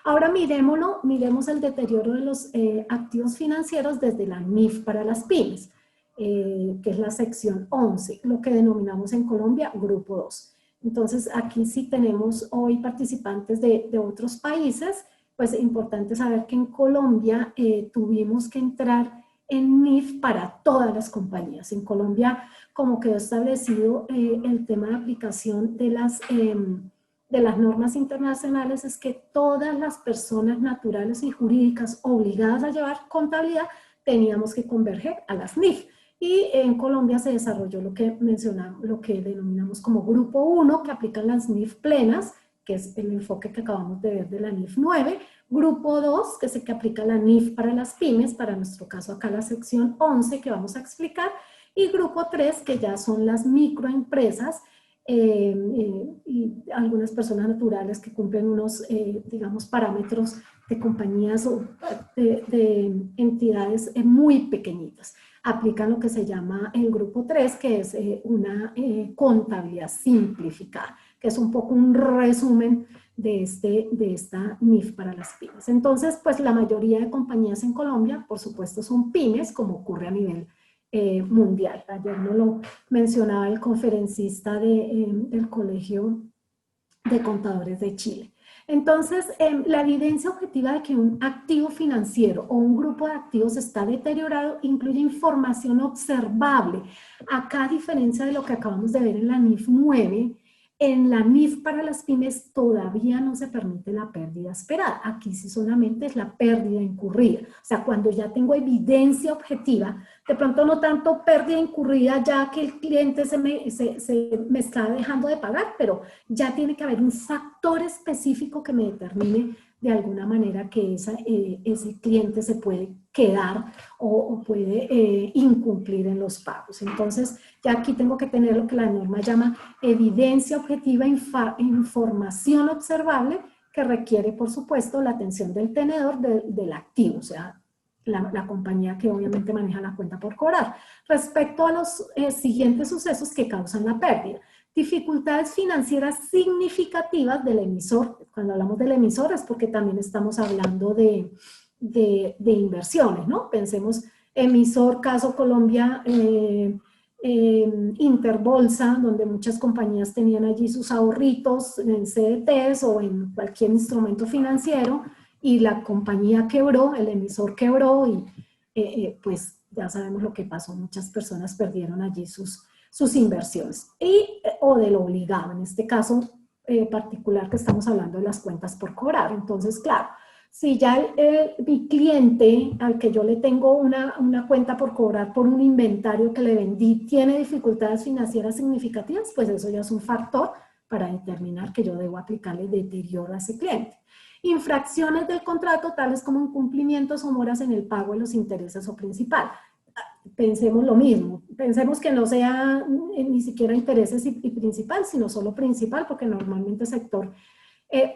Ahora miremos el deterioro de los activos financieros desde la NIF para las pymes, que es la sección 11, lo que denominamos en Colombia Grupo 2. Entonces, aquí sí tenemos hoy participantes de otros países, pues es importante saber que en Colombia tuvimos que entrar en NIF para todas las compañías. En Colombia, como quedó establecido el tema de aplicación de las normas internacionales, es que todas las personas naturales y jurídicas obligadas a llevar contabilidad teníamos que converger a las NIF. Y en Colombia se desarrolló lo que mencionamos, lo que denominamos como Grupo 1, que aplican las NIF plenas, que es el enfoque que acabamos de ver de la NIF 9, Grupo 2, que es el que aplica la NIF para las pymes, para nuestro caso acá la sección 11 que vamos a explicar, y Grupo 3, que ya son las microempresas y algunas personas naturales que cumplen unos, digamos, parámetros de compañías o de entidades muy pequeñitas. Aplican lo que se llama el Grupo 3, que es una contabilidad simplificada, que es un poco un resumen de esta NIF para las pymes. Entonces, pues la mayoría de compañías en Colombia, por supuesto, son pymes, como ocurre a nivel mundial. Ayer nos lo mencionaba el conferencista del Colegio de Contadores de Chile. Entonces, la evidencia objetiva de que un activo financiero o un grupo de activos está deteriorado incluye información observable. Acá, a diferencia de lo que acabamos de ver en la NIF 9, en la NIF para las pymes todavía no se permite la pérdida esperada. Aquí sí solamente es la pérdida incurrida. O sea, cuando ya tengo evidencia objetiva, de pronto no tanto pérdida incurrida ya que el cliente se me está dejando de pagar, pero ya tiene que haber un factor específico que me determine de alguna manera que ese cliente se puede quedar o puede incumplir en los pagos. Entonces, ya aquí tengo que tener lo que la norma llama evidencia objetiva, información observable, que requiere, por supuesto, la atención del tenedor del activo, o sea, la compañía que obviamente maneja la cuenta por cobrar. Respecto a los siguientes sucesos que causan la pérdida, dificultades financieras significativas del emisor. Cuando hablamos del emisor es porque también estamos hablando de inversiones, ¿no? Pensemos, emisor, caso Colombia, Interbolsa, donde muchas compañías tenían allí sus ahorritos en CDTs o en cualquier instrumento financiero, y la compañía quebró, el emisor quebró y pues ya sabemos lo que pasó, muchas personas perdieron allí sus inversiones, o del obligado, en este caso particular que estamos hablando de las cuentas por cobrar. Entonces, claro, si ya mi cliente al que yo le tengo una cuenta por cobrar por un inventario que le vendí tiene dificultades financieras significativas, pues eso ya es un factor para determinar que yo debo aplicarle deterioro a ese cliente. Infracciones del contrato, tales como incumplimientos o moras en el pago de los intereses o principal. Pensemos lo mismo, pensemos que no sea ni siquiera intereses y principal, sino solo principal, porque normalmente el sector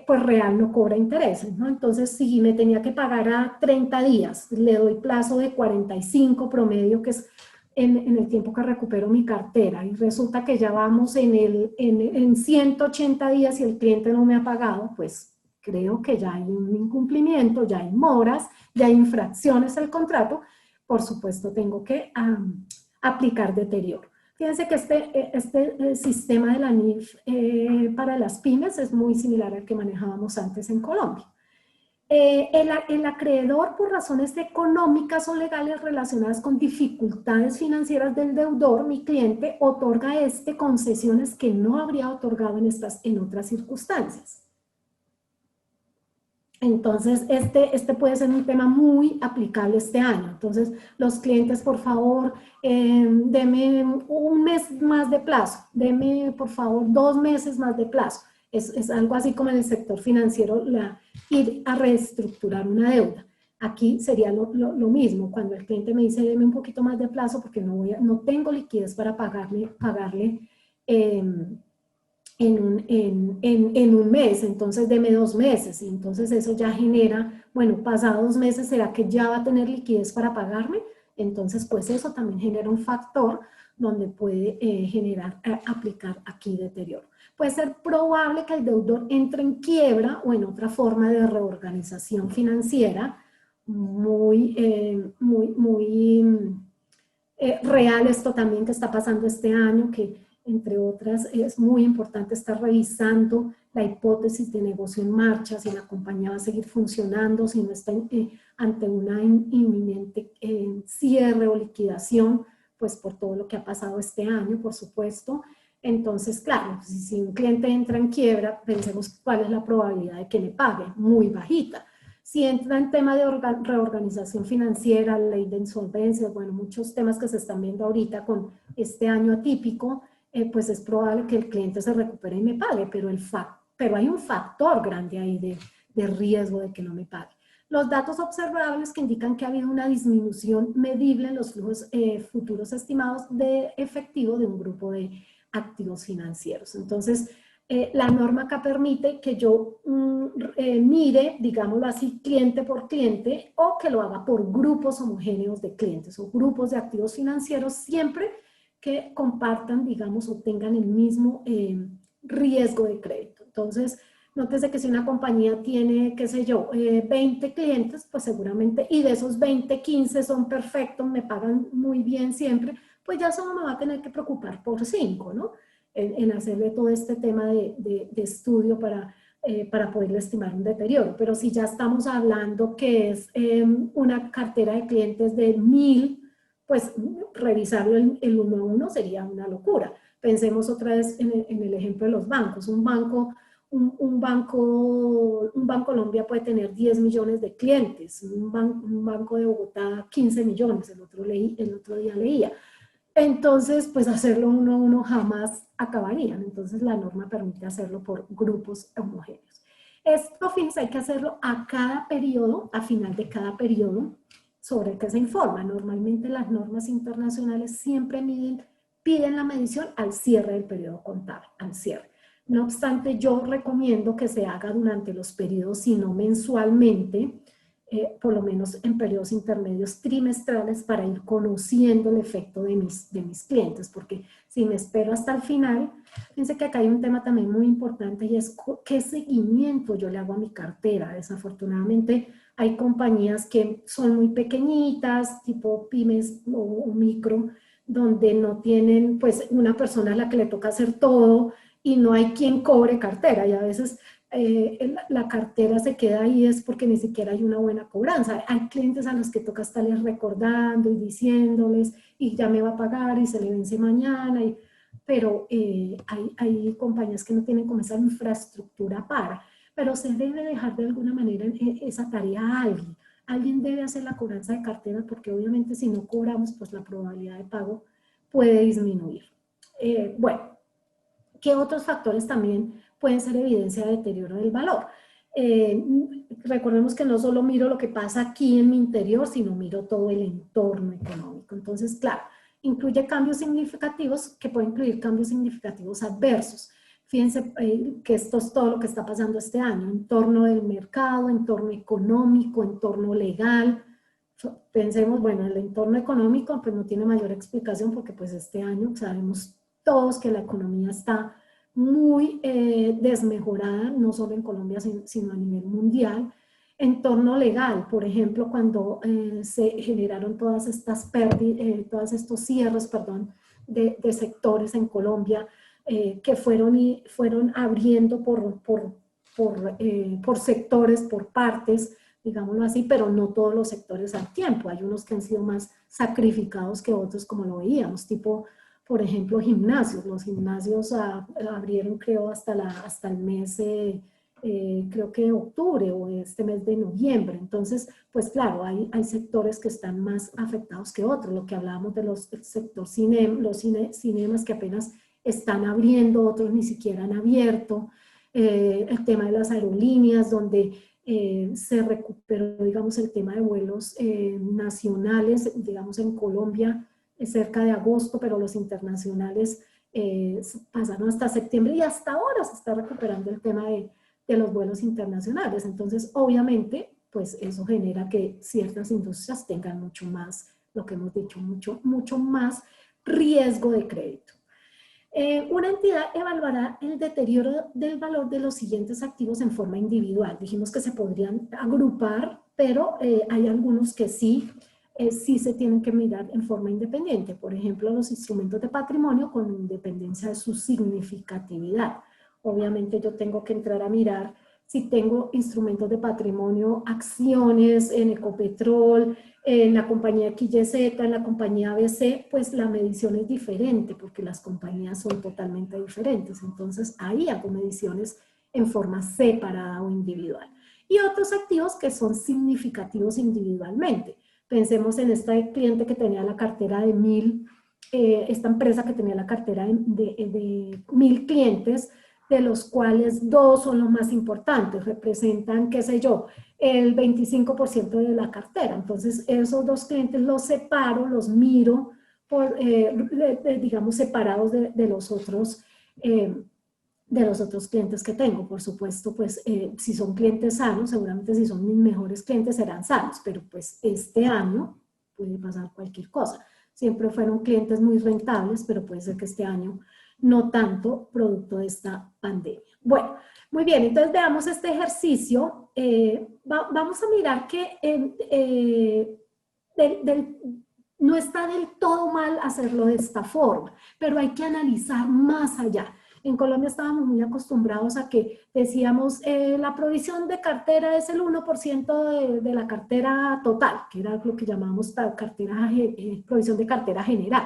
pues real no cobra intereses, ¿no? Entonces, si me tenía que pagar a 30 días, le doy plazo de 45 promedio, que es en el tiempo que recupero mi cartera, y resulta que ya vamos en 180 días y el cliente no me ha pagado, pues creo que ya hay un incumplimiento, ya hay moras, ya hay infracciones al contrato. Por supuesto, tengo que aplicar deterioro. Fíjense que este sistema de la NIF para las pymes es muy similar al que manejábamos antes en Colombia. El acreedor, por razones económicas o legales relacionadas con dificultades financieras del deudor, mi cliente, otorga concesiones que no habría otorgado en otras circunstancias. Entonces, este puede ser un tema muy aplicable este año. Entonces, los clientes, por favor, deme un mes más de plazo, deme, por favor, 2 meses más de plazo. Es algo así como en el sector financiero, ir a reestructurar una deuda. Aquí sería lo mismo, cuando el cliente me dice, deme un poquito más de plazo porque no tengo liquidez para pagarle en un mes, entonces deme 2 meses, y entonces eso ya genera, bueno, pasados 2 meses, ¿será que ya va a tener liquidez para pagarme? Entonces, pues eso también genera un factor donde puede aplicar aquí deterioro. Puede ser probable que el deudor entre en quiebra o en otra forma de reorganización financiera muy real. Esto también que está pasando este año, que entre otras es muy importante estar revisando la hipótesis de negocio en marcha, si la compañía va a seguir funcionando, si no está ante una inminente cierre o liquidación, pues por todo lo que ha pasado este año, por supuesto. Entonces, claro, si un cliente entra en quiebra, pensemos cuál es la probabilidad de que le pague, muy bajita. Si entra en tema de reorganización financiera, ley de insolvencia, bueno, muchos temas que se están viendo ahorita con este año atípico, pues es probable que el cliente se recupere y me pague, pero hay un factor grande ahí de riesgo de que no me pague. Los datos observables que indican que ha habido una disminución medible en los flujos futuros estimados de efectivo de un grupo de activos financieros. Entonces, la norma acá permite que yo mire, digámoslo así, cliente por cliente, o que lo haga por grupos homogéneos de clientes o grupos de activos financieros, siempre que compartan, digamos, o tengan el mismo riesgo de crédito. Entonces, nótese que si una compañía tiene, qué sé yo, 20 clientes, pues seguramente, y de esos 20, 15 son perfectos, me pagan muy bien siempre, pues ya solo me va a tener que preocupar por 5, ¿no? En hacerle todo este tema de estudio para poder estimar un deterioro. Pero si ya estamos hablando que es una cartera de clientes de 1000, pues revisarlo el uno a uno sería una locura. Pensemos otra vez en el ejemplo de los bancos. Un Banco Colombia puede tener 10 millones de clientes, un banco de Bogotá 15 millones, el otro día leía. Entonces, pues hacerlo uno a uno jamás acabarían. Entonces, la norma permite hacerlo por grupos homogéneos. Esto, fíjense, hay que hacerlo a cada periodo, a final de cada periodo, sobre el que se informa. Normalmente las normas internacionales siempre piden la medición al cierre del periodo contable, al cierre. No obstante, yo recomiendo que se haga durante los periodos, sino mensualmente, por lo menos en periodos intermedios trimestrales, para ir conociendo el efecto de mis clientes, porque si me espero hasta el final, fíjense que acá hay un tema también muy importante, y es qué seguimiento yo le hago a mi cartera. Desafortunadamente hay compañías que son muy pequeñitas, tipo pymes o micro, donde no tienen pues una persona a la que le toca hacer todo y no hay quien cobre cartera, y a veces la cartera se queda ahí es porque ni siquiera hay una buena cobranza. Hay clientes a los que toca estarles recordando y diciéndoles, y ya me va a pagar y se le vence mañana, pero hay compañías que no tienen como esa infraestructura pero se debe dejar de alguna manera esa tarea a alguien. Alguien debe hacer la cobranza de cartera, porque obviamente si no cobramos, pues la probabilidad de pago puede disminuir. Bueno, ¿qué otros factores también pueden ser evidencia de deterioro del valor? Recordemos que no solo miro lo que pasa aquí en mi interior, sino miro todo el entorno económico. Entonces, claro, incluye cambios significativos, que pueden incluir cambios significativos adversos. Fíjense que esto es todo lo que está pasando este año: entorno del mercado, entorno económico, entorno legal. Pensemos, bueno, el entorno económico pues no tiene mayor explicación, porque pues este año sabemos todos que la economía está muy desmejorada, no solo en Colombia, sino a nivel mundial. Entorno legal, por ejemplo, cuando se generaron todas estas pérdidas, todos estos cierres, perdón, de sectores en Colombia, que fueron abriendo por sectores, por partes, digámoslo así, pero no todos los sectores al tiempo. Hay unos que han sido más sacrificados que otros, como lo veíamos, tipo, por ejemplo, gimnasios. Los gimnasios abrieron, creo, hasta el mes, creo que de octubre, o este mes de noviembre. Entonces, pues claro, hay sectores que están más afectados que otros. Lo que hablábamos del sector cine, los cinemas que apenas están abriendo, otros ni siquiera han abierto. El tema de las aerolíneas, donde se recuperó, digamos, el tema de vuelos nacionales, digamos, en Colombia cerca de agosto, pero los internacionales pasaron hasta septiembre y hasta ahora se está recuperando el tema de los vuelos internacionales. Entonces, obviamente, pues eso genera que ciertas industrias tengan mucho más, lo que hemos dicho, mucho más riesgo de crédito. Una entidad evaluará el deterioro del valor de los siguientes activos en forma individual. Dijimos que se podrían agrupar, pero hay algunos que sí se tienen que mirar en forma independiente. Por ejemplo, los instrumentos de patrimonio con independencia de su significatividad. Obviamente yo tengo que entrar a mirar si tengo instrumentos de patrimonio, acciones en Ecopetrol, en la compañía XYZ, en la compañía ABC, pues la medición es diferente porque las compañías son totalmente diferentes. Entonces ahí hago mediciones en forma separada o individual. Y otros activos que son significativos individualmente. Pensemos en este cliente que tenía la cartera de 1000, esta empresa que tenía la cartera de 1000 clientes, de los cuales 2 son los más importantes, representan, qué sé yo, el 25% de la cartera. Entonces, esos 2 clientes los separo, los miro, digamos, separados de los otros clientes que tengo. Por supuesto, pues si son clientes sanos, seguramente si son mis mejores clientes serán sanos, pero pues este año puede pasar cualquier cosa. Siempre fueron clientes muy rentables, pero puede ser que este año no tanto, producto de esta pandemia. Bueno, muy bien, entonces veamos este ejercicio. Vamos a mirar que no está del todo mal hacerlo de esta forma, pero hay que analizar más allá. En Colombia estábamos muy acostumbrados a que decíamos la provisión de cartera es el 1% de la cartera total, que era lo que llamábamos provisión de cartera general.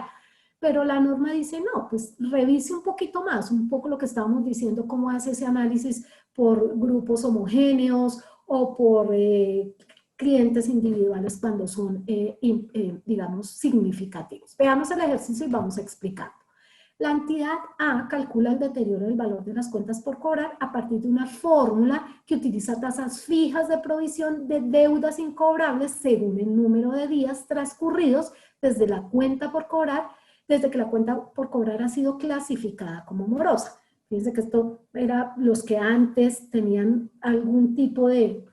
Pero la norma dice, no, pues revise un poquito más, un poco lo que estábamos diciendo, cómo hace ese análisis por grupos homogéneos o por clientes individuales cuando son, digamos, significativos. Veamos el ejercicio y vamos a explicarlo. La entidad A calcula el deterioro del valor de las cuentas por cobrar a partir de una fórmula que utiliza tasas fijas de provisión de deudas incobrables según el número de días transcurridos desde la cuenta por cobrar, desde que la cuenta por cobrar ha sido clasificada como morosa. Fíjense que esto era los que antes tenían algún tipo de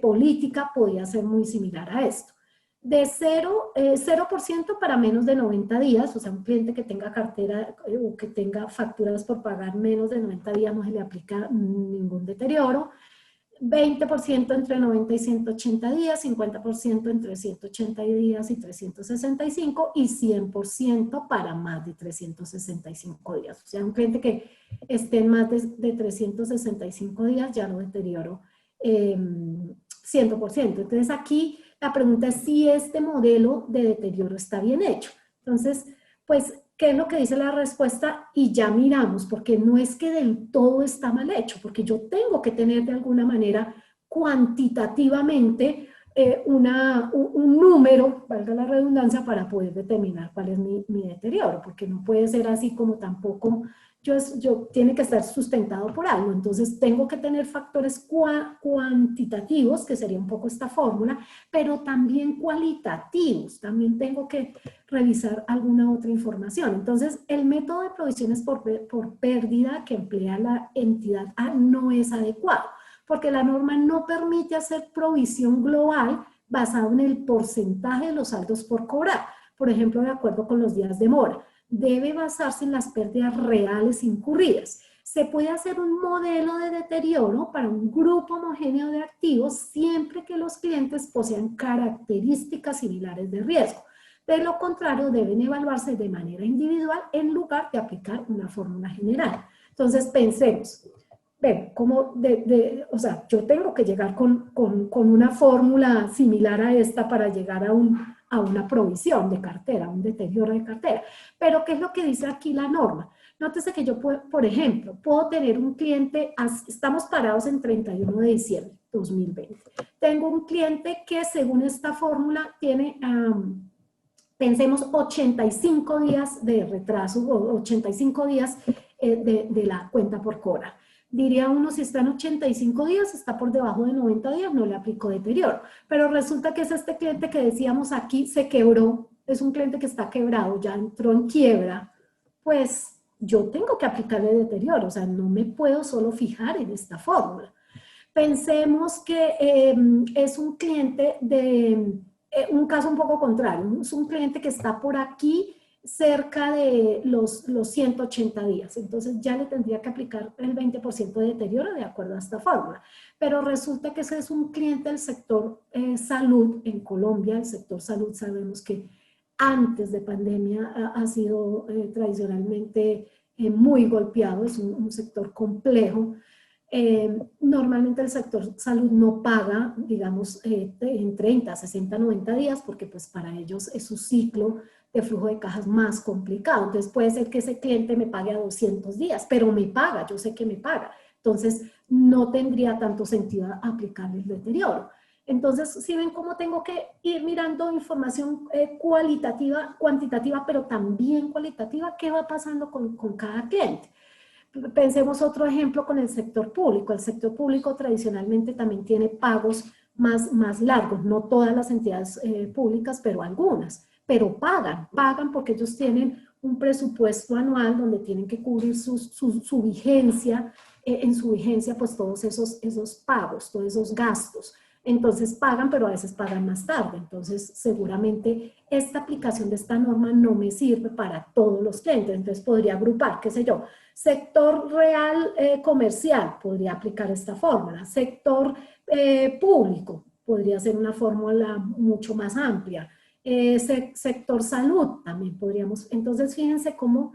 política, podía ser muy similar a esto. De 0% para menos de 90 días, o sea, un cliente que tenga cartera o que tenga facturas por pagar menos de 90 días no se le aplica ningún deterioro. 20% entre 90 y 180 días, 50% entre 180 días y 365 y 100% para más de 365 días. O sea, un cliente que esté en más de 365 días ya no deterioro 100%. Entonces aquí la pregunta es si este modelo de deterioro está bien hecho. Entonces, pues, ¿qué es lo que dice la respuesta? Y ya miramos, porque no es que del todo está mal hecho, porque yo tengo que tener de alguna manera cuantitativamente un número, valga la redundancia, para poder determinar cuál es mi deterioro, porque no puede ser así como tampoco, tiene que estar sustentado por algo. Entonces tengo que tener factores cuantitativos, que sería un poco esta fórmula, pero también cualitativos. También tengo que revisar alguna otra información. Entonces el método de provisiones por pérdida que emplea la entidad A no es adecuado, porque la norma no permite hacer provisión global basado en el porcentaje de los saldos por cobrar, por ejemplo, de acuerdo con los días de mora. Debe basarse en las pérdidas reales incurridas. Se puede hacer un modelo de deterioro para un grupo homogéneo de activos siempre que los clientes posean características similares de riesgo. De lo contrario, deben evaluarse de manera individual en lugar de aplicar una fórmula general. Entonces, pensemos, o sea, yo tengo que llegar con una fórmula similar a esta para llegar a una provisión de cartera, un deterioro de cartera. Pero, ¿qué es lo que dice aquí la norma? Nótese que yo, por ejemplo, puedo tener un cliente, estamos parados en 31 de diciembre de 2020. Tengo un cliente que según esta fórmula tiene, pensemos, 85 días de retraso o 85 días de la cuenta por cobrar. Diría uno, si está en 85 días, está por debajo de 90 días, no le aplico deterioro. Pero resulta que es este cliente que decíamos aquí, se quebró, es un cliente que está quebrado, ya entró en quiebra, pues yo tengo que aplicarle deterioro, o sea, no me puedo solo fijar en esta fórmula. Pensemos que es un cliente de, un caso un poco contrario, es un cliente que está por aquí cerca de los 180 días, entonces ya le tendría que aplicar el 20% de deterioro de acuerdo a esta fórmula. Pero resulta que ese es un cliente del sector salud en Colombia. El sector salud sabemos que antes de pandemia ha sido tradicionalmente muy golpeado, es un sector complejo. Normalmente el sector salud no paga, digamos, en 30, 60, 90 días, porque pues para ellos es su ciclo de flujo de cajas más complicado. Entonces puede ser que ese cliente me pague a 200 días, pero me paga, yo sé que me paga. Entonces no tendría tanto sentido aplicarle el deterioro. Entonces, si ven cómo tengo que ir mirando información cualitativa, cuantitativa, pero también cualitativa, qué va pasando con cada cliente. Pensemos otro ejemplo con el sector público. El sector público tradicionalmente también tiene pagos más largos, no todas las entidades públicas, pero algunas, pero pagan porque ellos tienen un presupuesto anual donde tienen que cubrir su vigencia, en su vigencia pues todos esos pagos, todos esos gastos. Entonces pagan, pero a veces pagan más tarde. Entonces seguramente esta aplicación de esta norma no me sirve para todos los clientes. Entonces podría agrupar, qué sé yo, sector real comercial, podría aplicar esta fórmula. Sector público, podría ser una fórmula mucho más amplia. Sector salud, también podríamos. Entonces fíjense cómo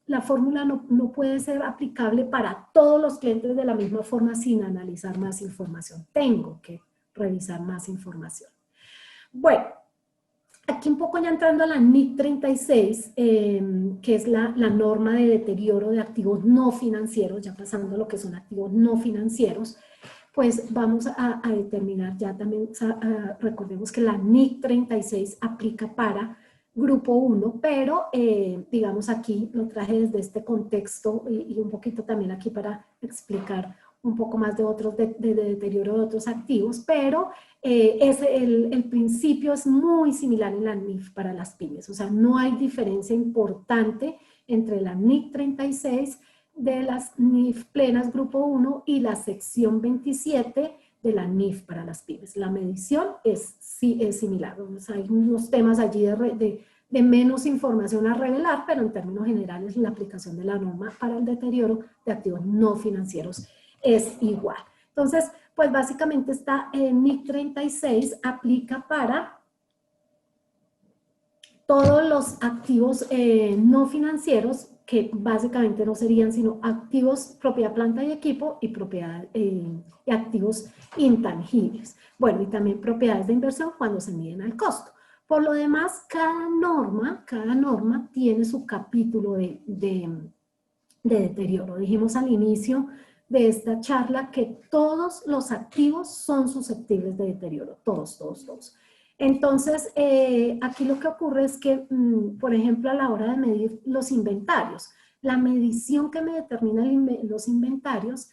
la fórmula no puede ser aplicable para todos los clientes de la misma forma sin analizar más información. Tengo que revisar más información. Bueno, aquí un poco ya entrando a la NIC 36, que es la norma de deterioro de activos no financieros, ya pasando a lo que son activos no financieros, pues vamos a determinar ya también, recordemos que la NIC 36 aplica para grupo 1, pero digamos aquí lo traje desde este contexto y un poquito también aquí para explicar un poco más de otros de deterioro de otros activos, pero el principio es muy similar en la NIF para las pymes, o sea, no hay diferencia importante entre la NIC 36 de las NIF plenas grupo 1 y la sección 27 de la NIF para las pymes. La medición sí es similar, o sea, hay unos temas allí de menos información a revelar, pero en términos generales la aplicación de la norma para el deterioro de activos no financieros es igual. Entonces, pues básicamente esta NIC 36 aplica para todos los activos no financieros, que básicamente no serían sino activos, propiedad, planta y equipo, y propiedad y activos intangibles. Bueno, y también propiedades de inversión cuando se miden al costo. Por lo demás, cada norma tiene su capítulo de deterioro. Dijimos al inicio de esta charla que todos los activos son susceptibles de deterioro, todos. Entonces, aquí lo que ocurre es que, por ejemplo, a la hora de medir los inventarios, la medición que me determina los inventarios,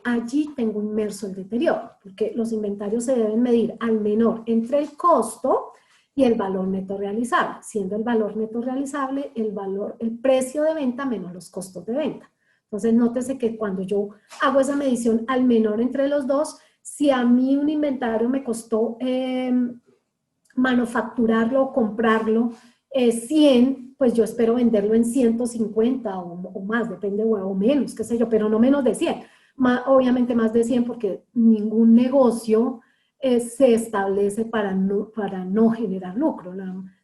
allí tengo inmerso el deterioro, porque los inventarios se deben medir al menor entre el costo y el valor neto realizable, siendo el valor neto realizable el precio de venta menos los costos de venta. Entonces, nótese que cuando yo hago esa medición al menor entre los dos, si a mí un inventario me costó manufacturarlo o comprarlo 100, pues yo espero venderlo en 150 o más, depende, o menos, qué sé yo, pero no menos de 100. Obviamente más de 100 porque ningún negocio se establece para no generar lucro.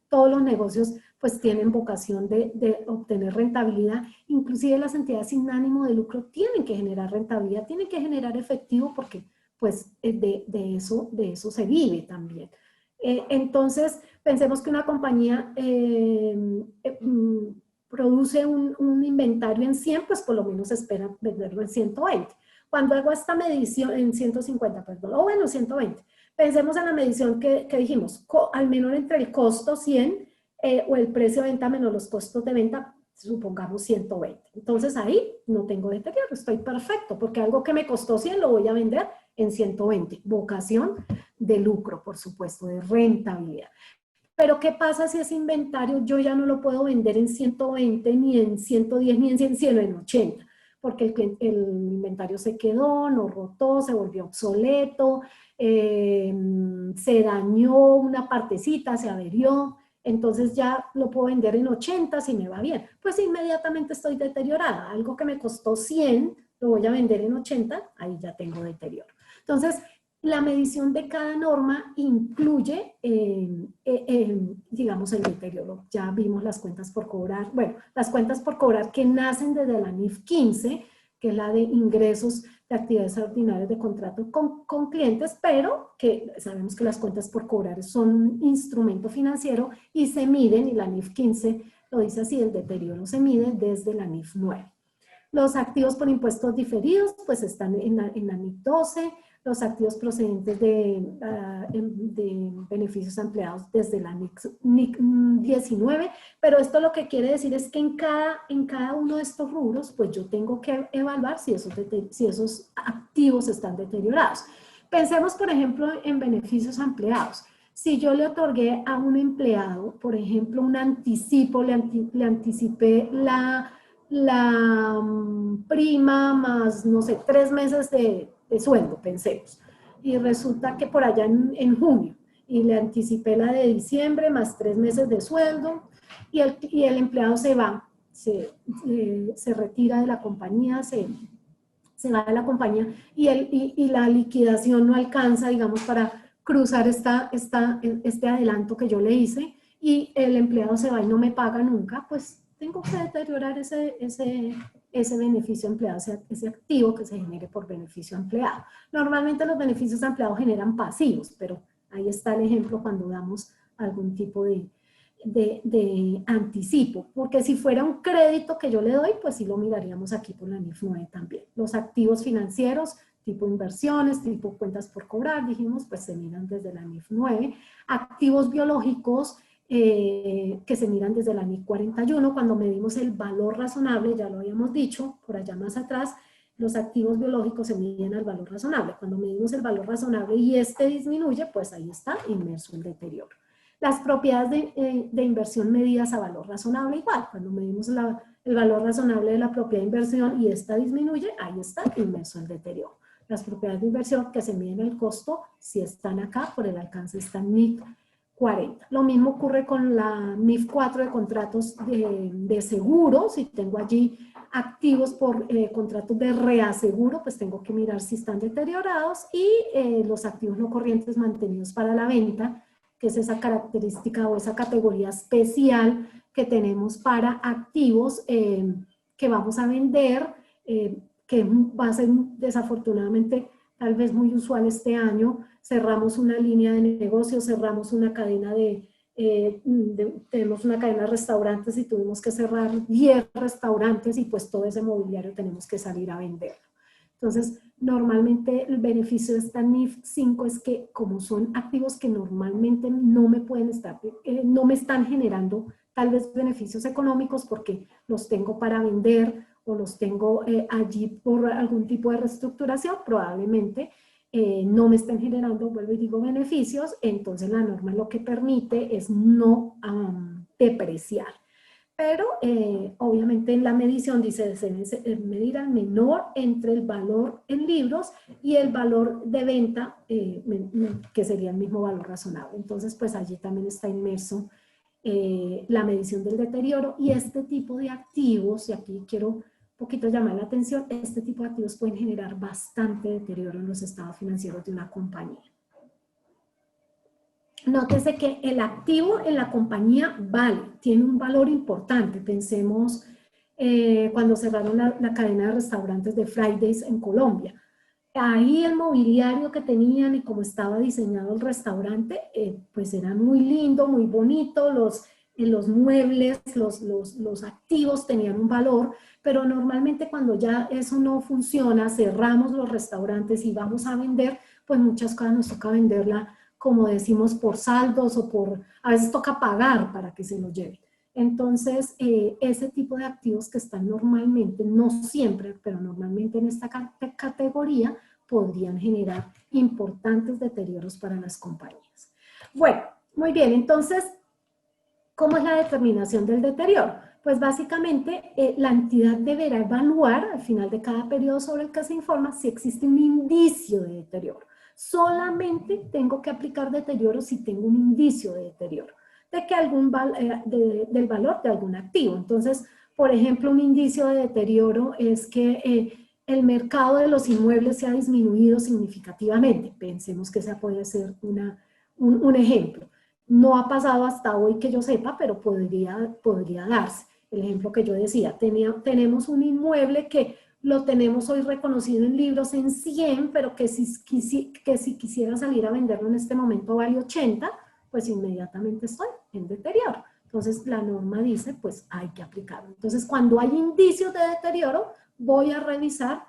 Todos los negocios pues tienen vocación de obtener rentabilidad, inclusive las entidades sin ánimo de lucro tienen que generar rentabilidad, tienen que generar efectivo porque pues de eso se vive también. Entonces, pensemos que una compañía produce un inventario en 100, pues por lo menos espera venderlo en 120. Cuando hago esta medición en 150, perdón, o bueno, 120, pensemos en la medición que dijimos, al menor entre el costo 100 o el precio de venta menos los costos de venta, supongamos 120. Entonces ahí no tengo deterioro, estoy perfecto, porque algo que me costó 100 lo voy a vender en 120. Vocación de lucro, por supuesto, de rentabilidad. Pero ¿qué pasa si ese inventario yo ya no lo puedo vender en 120, ni en 110, ni en 100, sino en 80? Porque el inventario se quedó, no rotó, se volvió obsoleto, se dañó una partecita, se averió, entonces ya lo puedo vender en 80 si me va bien. Pues inmediatamente estoy deteriorada. Algo que me costó 100, lo voy a vender en 80, ahí ya tengo deterioro. Entonces, la medición de cada norma incluye, digamos, el deterioro. Ya vimos las cuentas por cobrar. Bueno, las cuentas por cobrar que nacen desde la NIF 15, que es la de ingresos de actividades ordinarias de contrato con clientes, pero que sabemos que las cuentas por cobrar son un instrumento financiero y se miden, y la NIF 15 lo dice así, el deterioro se mide desde la NIF 9. Los activos por impuestos diferidos, pues están en la NIF 12, los activos procedentes de beneficios ampliados desde la NIC 19, pero esto lo que quiere decir es que en cada uno de estos rubros, pues yo tengo que evaluar si esos activos están deteriorados. Pensemos, por ejemplo, en beneficios ampliados. Si yo le otorgué a un empleado, por ejemplo, un anticipo, le anticipé la prima más, no sé, 3 meses de sueldo, pensemos. Y resulta que por allá en junio, y le anticipé la de diciembre más 3 meses de sueldo, y el empleado se va, se retira de la compañía, se va de la compañía, y la liquidación no alcanza, digamos, para cruzar este adelanto que yo le hice, y el empleado se va y no me paga nunca, pues tengo que deteriorar ese beneficio empleado, ese activo que se genere por beneficio empleado. Normalmente los beneficios empleados generan pasivos, pero ahí está el ejemplo cuando damos algún tipo de anticipo, porque si fuera un crédito que yo le doy, pues sí lo miraríamos aquí por la NIF 9 también. Los activos financieros, tipo inversiones, tipo cuentas por cobrar, dijimos, pues se miran desde la NIF 9. Activos biológicos, que se miran desde la NIF 41, cuando medimos el valor razonable, ya lo habíamos dicho, por allá más atrás, los activos biológicos se miden al valor razonable. Cuando medimos el valor razonable y este disminuye, pues ahí está inmerso el deterioro. Las propiedades de inversión medidas a valor razonable igual. Cuando medimos el valor razonable de la propiedad de inversión y esta disminuye, ahí está inmerso el deterioro. Las propiedades de inversión que se miden el costo, si están acá, por el alcance están NIF 40. Lo mismo ocurre con la NIF 4 de contratos de seguro. Si tengo allí activos por contratos de reaseguro, pues tengo que mirar si están deteriorados, y los activos no corrientes mantenidos para la venta, que es esa característica o esa categoría especial que tenemos para activos que vamos a vender, que va a ser desafortunadamente tal vez muy usual este año. Cerramos una línea de negocio, cerramos una cadena tenemos una cadena de restaurantes y tuvimos que cerrar 10 restaurantes, y pues todo ese mobiliario tenemos que salir a venderlo. Entonces, normalmente el beneficio de esta NIF 5 es que, como son activos que normalmente no me están generando tal vez beneficios económicos porque los tengo para vender o los tengo allí por algún tipo de reestructuración, probablemente no me estén generando, vuelvo y digo, beneficios. Entonces la norma lo que permite es no depreciar. Pero obviamente en la medición dice, se medir al menor entre el valor en libros y el valor de venta, que sería el mismo valor razonable. Entonces, pues allí también está inmerso la medición del deterioro. Y este tipo de activos, y aquí quiero un poquito llamar la atención, este tipo de activos pueden generar bastante deterioro en los estados financieros de una compañía. Nótese que el activo en la compañía vale, tiene un valor importante. Pensemos cuando cerraron la cadena de restaurantes de Fridays en Colombia. Ahí el mobiliario que tenían y cómo estaba diseñado el restaurante, pues era muy lindo, muy bonito. Los muebles, los activos tenían un valor, pero normalmente cuando ya eso no funciona, cerramos los restaurantes y vamos a vender, pues muchas cosas nos toca venderla, como decimos, por saldos, o a veces toca pagar para que se lo lleven. Entonces, ese tipo de activos que están normalmente, no siempre, pero normalmente en esta categoría, podrían generar importantes deterioros para las compañías. Bueno, muy bien, entonces ¿Cómo es la determinación del deterioro? Pues básicamente la entidad deberá evaluar al final de cada periodo sobre el que se informa si existe un indicio de deterioro. Solamente tengo que aplicar deterioro si tengo un indicio de deterioro, de que del valor de algún activo. Entonces, por ejemplo, un indicio de deterioro es que el mercado de los inmuebles se ha disminuido significativamente. Pensemos que esa puede ser un ejemplo. No ha pasado hasta hoy que yo sepa, pero podría darse. El ejemplo que yo decía, tenemos un inmueble que lo tenemos hoy reconocido en libros en 100, pero que si quisiera salir a venderlo en este momento vale 80, pues inmediatamente estoy en deterioro. Entonces la norma dice, pues hay que aplicarlo. Entonces cuando hay indicios de deterioro, voy a revisar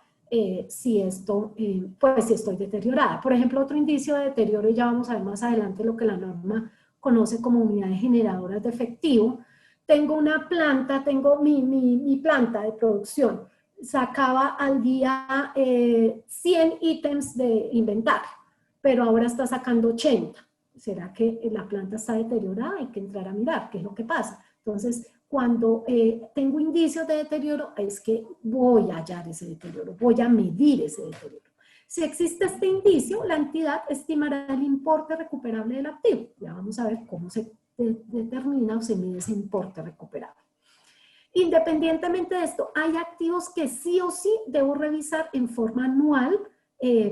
si estoy deteriorada. Por ejemplo, otro indicio de deterioro, y ya vamos a ver más adelante lo que la norma conoce como unidades generadoras de efectivo. Tengo una planta, tengo mi planta de producción, sacaba al día 100 ítems de inventario, pero ahora está sacando 80. ¿Será que la planta está deteriorada? Hay que entrar a mirar qué es lo que pasa. Entonces, cuando tengo indicios de deterioro, es que voy a hallar ese deterioro, voy a medir ese deterioro. Si existe este indicio, la entidad estimará el importe recuperable del activo. Ya vamos a ver cómo se determina o se mide ese importe recuperable. Independientemente de esto, hay activos que sí o sí debo revisar en forma anual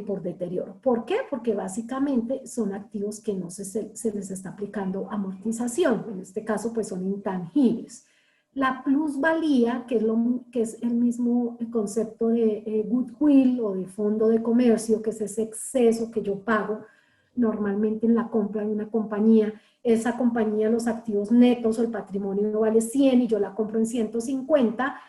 por deterioro. ¿Por qué? Porque básicamente son activos que no se les está aplicando amortización. En este caso, pues son intangibles. La plusvalía, que es el mismo concepto de goodwill o de fondo de comercio, que es ese exceso que yo pago normalmente en la compra de una compañía. Esa compañía, los activos netos o el patrimonio vale 100 y yo la compro en 150,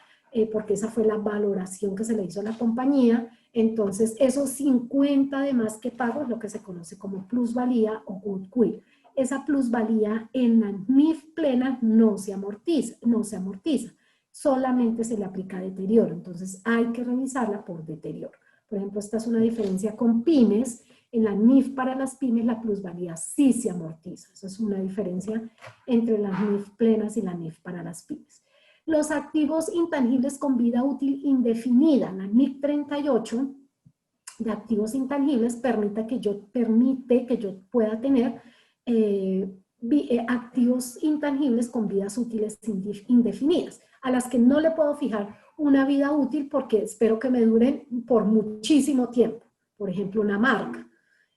porque esa fue la valoración que se le hizo a la compañía. Entonces, esos 50 de más que pago es lo que se conoce como plusvalía o goodwill. Esa plusvalía en la NIF plena no se amortiza, solamente se le aplica deterioro. Entonces, hay que revisarla por deterioro. Por ejemplo, esta es una diferencia con pymes. En la NIF para las pymes la plusvalía sí se amortiza. Esa es una diferencia entre las NIF plenas y la NIF para las pymes. Los activos intangibles con vida útil indefinida, la NIF 38 de activos intangibles permite que yo pueda tener activos intangibles con vidas útiles indefinidas, a las que no le puedo fijar una vida útil porque espero que me duren por muchísimo tiempo. Por ejemplo, una marca.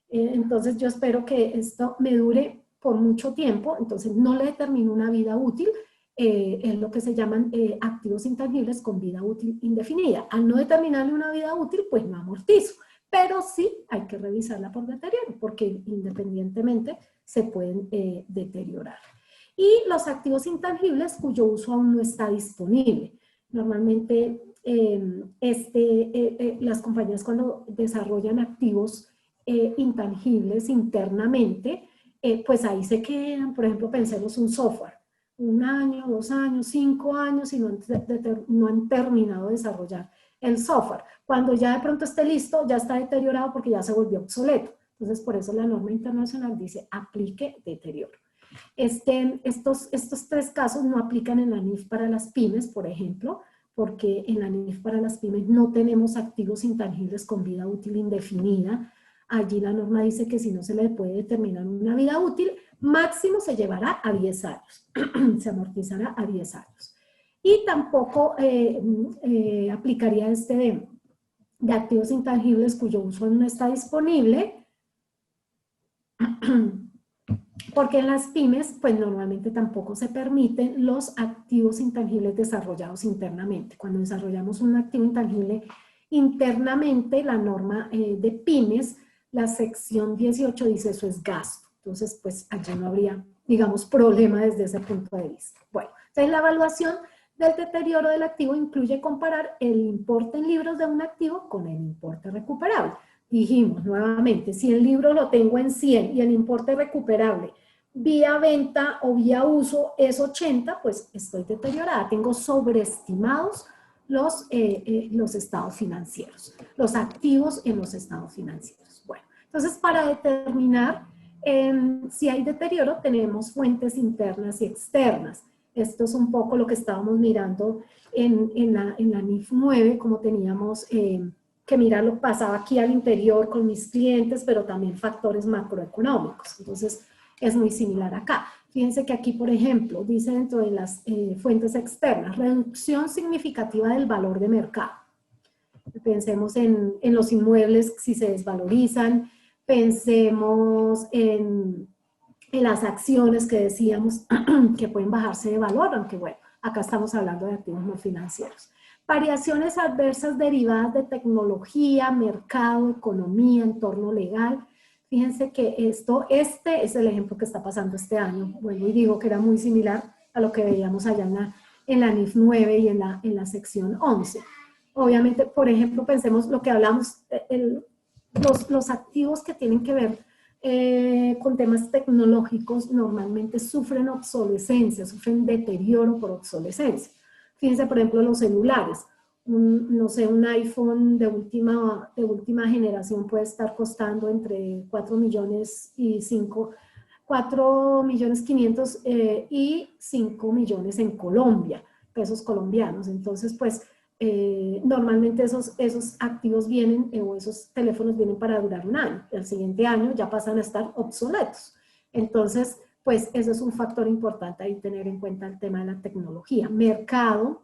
Entonces yo espero que esto me dure por mucho tiempo, entonces no le determino una vida útil, es lo que se llaman activos intangibles con vida útil indefinida. Al no determinarle una vida útil, pues no amortizo, pero sí hay que revisarla por deterioro, porque independientemente se pueden deteriorar. Y los activos intangibles cuyo uso aún no está disponible. Normalmente las compañías cuando desarrollan activos intangibles internamente, pues ahí se quedan. Por ejemplo, pensemos un software, 1 año, 2 años, 5 años y no han terminado de desarrollar el software. Cuando ya de pronto esté listo, ya está deteriorado porque ya se volvió obsoleto. Entonces, por eso la norma internacional dice aplique deterioro. Estos 3 casos no aplican en la NIF para las pymes, por ejemplo, porque en la NIF para las pymes no tenemos activos intangibles con vida útil indefinida. Allí la norma dice que si no se le puede determinar una vida útil, máximo se llevará a 10 años, se amortizará a 10 años. Y tampoco aplicaría de activos intangibles cuyo uso no está disponible, porque en las pymes, pues normalmente tampoco se permiten los activos intangibles desarrollados internamente. Cuando desarrollamos un activo intangible internamente, la norma de pymes, la sección 18 dice eso es gasto. Entonces, pues allí no habría, digamos, problema desde ese punto de vista. Bueno, entonces la evaluación del deterioro del activo incluye comparar el importe en libros de un activo con el importe recuperable. Dijimos nuevamente, si el libro lo tengo en 100 y el importe recuperable vía venta o vía uso es 80, pues estoy deteriorada. Tengo sobreestimados los estados financieros, los activos en los estados financieros. Bueno, entonces para determinar Si hay deterioro, tenemos fuentes internas y externas. Esto es un poco lo que estábamos mirando en la NIF 9, como teníamos que mirar lo que pasaba aquí al interior con mis clientes, pero también factores macroeconómicos. Entonces, es muy similar acá. Fíjense que aquí, por ejemplo, dice dentro de las fuentes externas, reducción significativa del valor de mercado. Pensemos en los inmuebles si se desvalorizan, pensemos en las acciones que decíamos que pueden bajarse de valor, aunque bueno, acá estamos hablando de activos no financieros. Variaciones adversas derivadas de tecnología, mercado, economía, entorno legal. Fíjense que este es el ejemplo que está pasando este año. Bueno, y digo que era muy similar a lo que veíamos allá en la NIF 9 y en la sección 11. Obviamente, por ejemplo, pensemos lo que hablamos, los activos que tienen que ver con temas tecnológicos normalmente sufren obsolescencia, sufren deterioro por obsolescencia. Fíjense, por ejemplo, los celulares. No sé, un iPhone de última generación puede estar costando entre 4 millones y 4 millones 500 y 5 millones en Colombia, pesos colombianos. Entonces, pues, normalmente esos activos vienen o esos teléfonos vienen para durar un año. El siguiente año ya pasan a estar obsoletos. Entonces, pues, eso es un factor importante ahí tener en cuenta el tema de la tecnología. Mercado.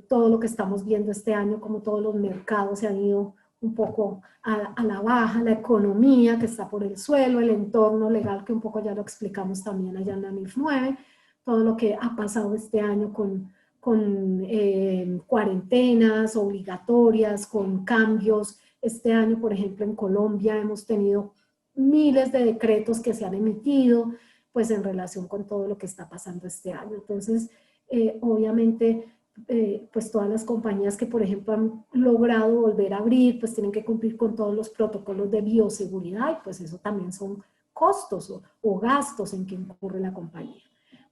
Todo lo que estamos viendo este año, como todos los mercados se han ido un poco a la baja, la economía que está por el suelo, el entorno legal que un poco ya lo explicamos también allá en la NIF 9, todo lo que ha pasado este año con cuarentenas obligatorias, con cambios. Este año, por ejemplo, en Colombia hemos tenido miles de decretos que se han emitido, pues en relación con todo lo que está pasando este año. Entonces, obviamente, pues todas las compañías que, por ejemplo, han logrado volver a abrir, pues tienen que cumplir con todos los protocolos de bioseguridad y pues eso también son costos o gastos en que incurre la compañía.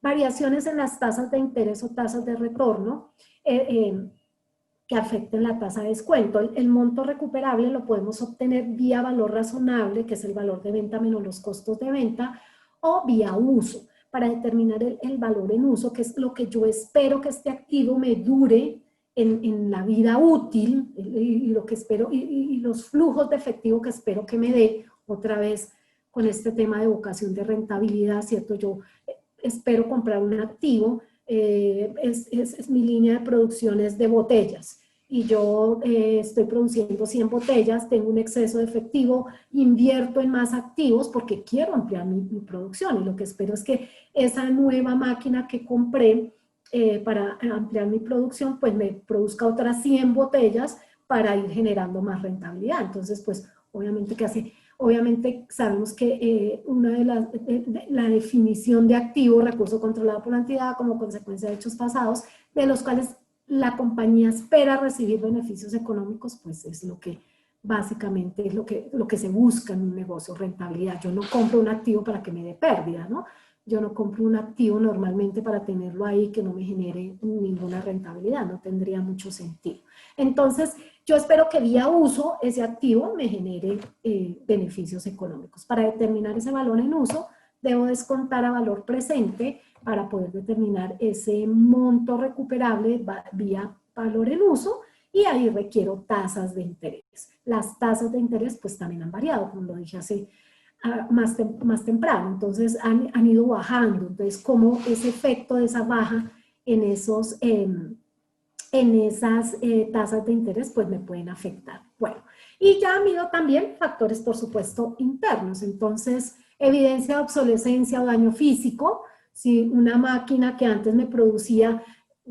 Variaciones en las tasas de interés o tasas de retorno que afecten la tasa de descuento. El monto recuperable lo podemos obtener vía valor razonable, que es el valor de venta menos los costos de venta, o vía uso, para determinar el valor en uso, que es lo que yo espero que este activo me dure en la vida útil y lo que espero, y los flujos de efectivo que espero que me dé, otra vez con este tema de vocación de rentabilidad, ¿cierto? Yo espero comprar un activo, mi línea de producción es de botellas y yo estoy produciendo 100 botellas, tengo un exceso de efectivo, invierto en más activos porque quiero ampliar mi producción y lo que espero es que esa nueva máquina que compré para ampliar mi producción pues me produzca otras 100 botellas para ir generando más rentabilidad. Entonces pues obviamente que así. Obviamente sabemos que una de la definición de activo, recurso controlado por la entidad como consecuencia de hechos pasados, de los cuales la compañía espera recibir beneficios económicos, pues es lo que básicamente es lo que se busca en un negocio, rentabilidad. Yo no compro un activo para que me dé pérdida, ¿no? Yo no compro un activo normalmente para tenerlo ahí que no me genere ninguna rentabilidad, no tendría mucho sentido. Entonces, yo espero que vía uso ese activo me genere beneficios económicos. Para determinar ese valor en uso, debo descontar a valor presente para poder determinar ese monto recuperable vía valor en uso y ahí requiero tasas de interés. Las tasas de interés pues también han variado, como lo dije hace más temprano, entonces han ido bajando. Entonces, como ese efecto de esa baja en esas tasas de interés pues me pueden afectar. Bueno, y ya mido también factores, por supuesto, internos. Entonces, evidencia de obsolescencia o daño físico. Si una máquina que antes me producía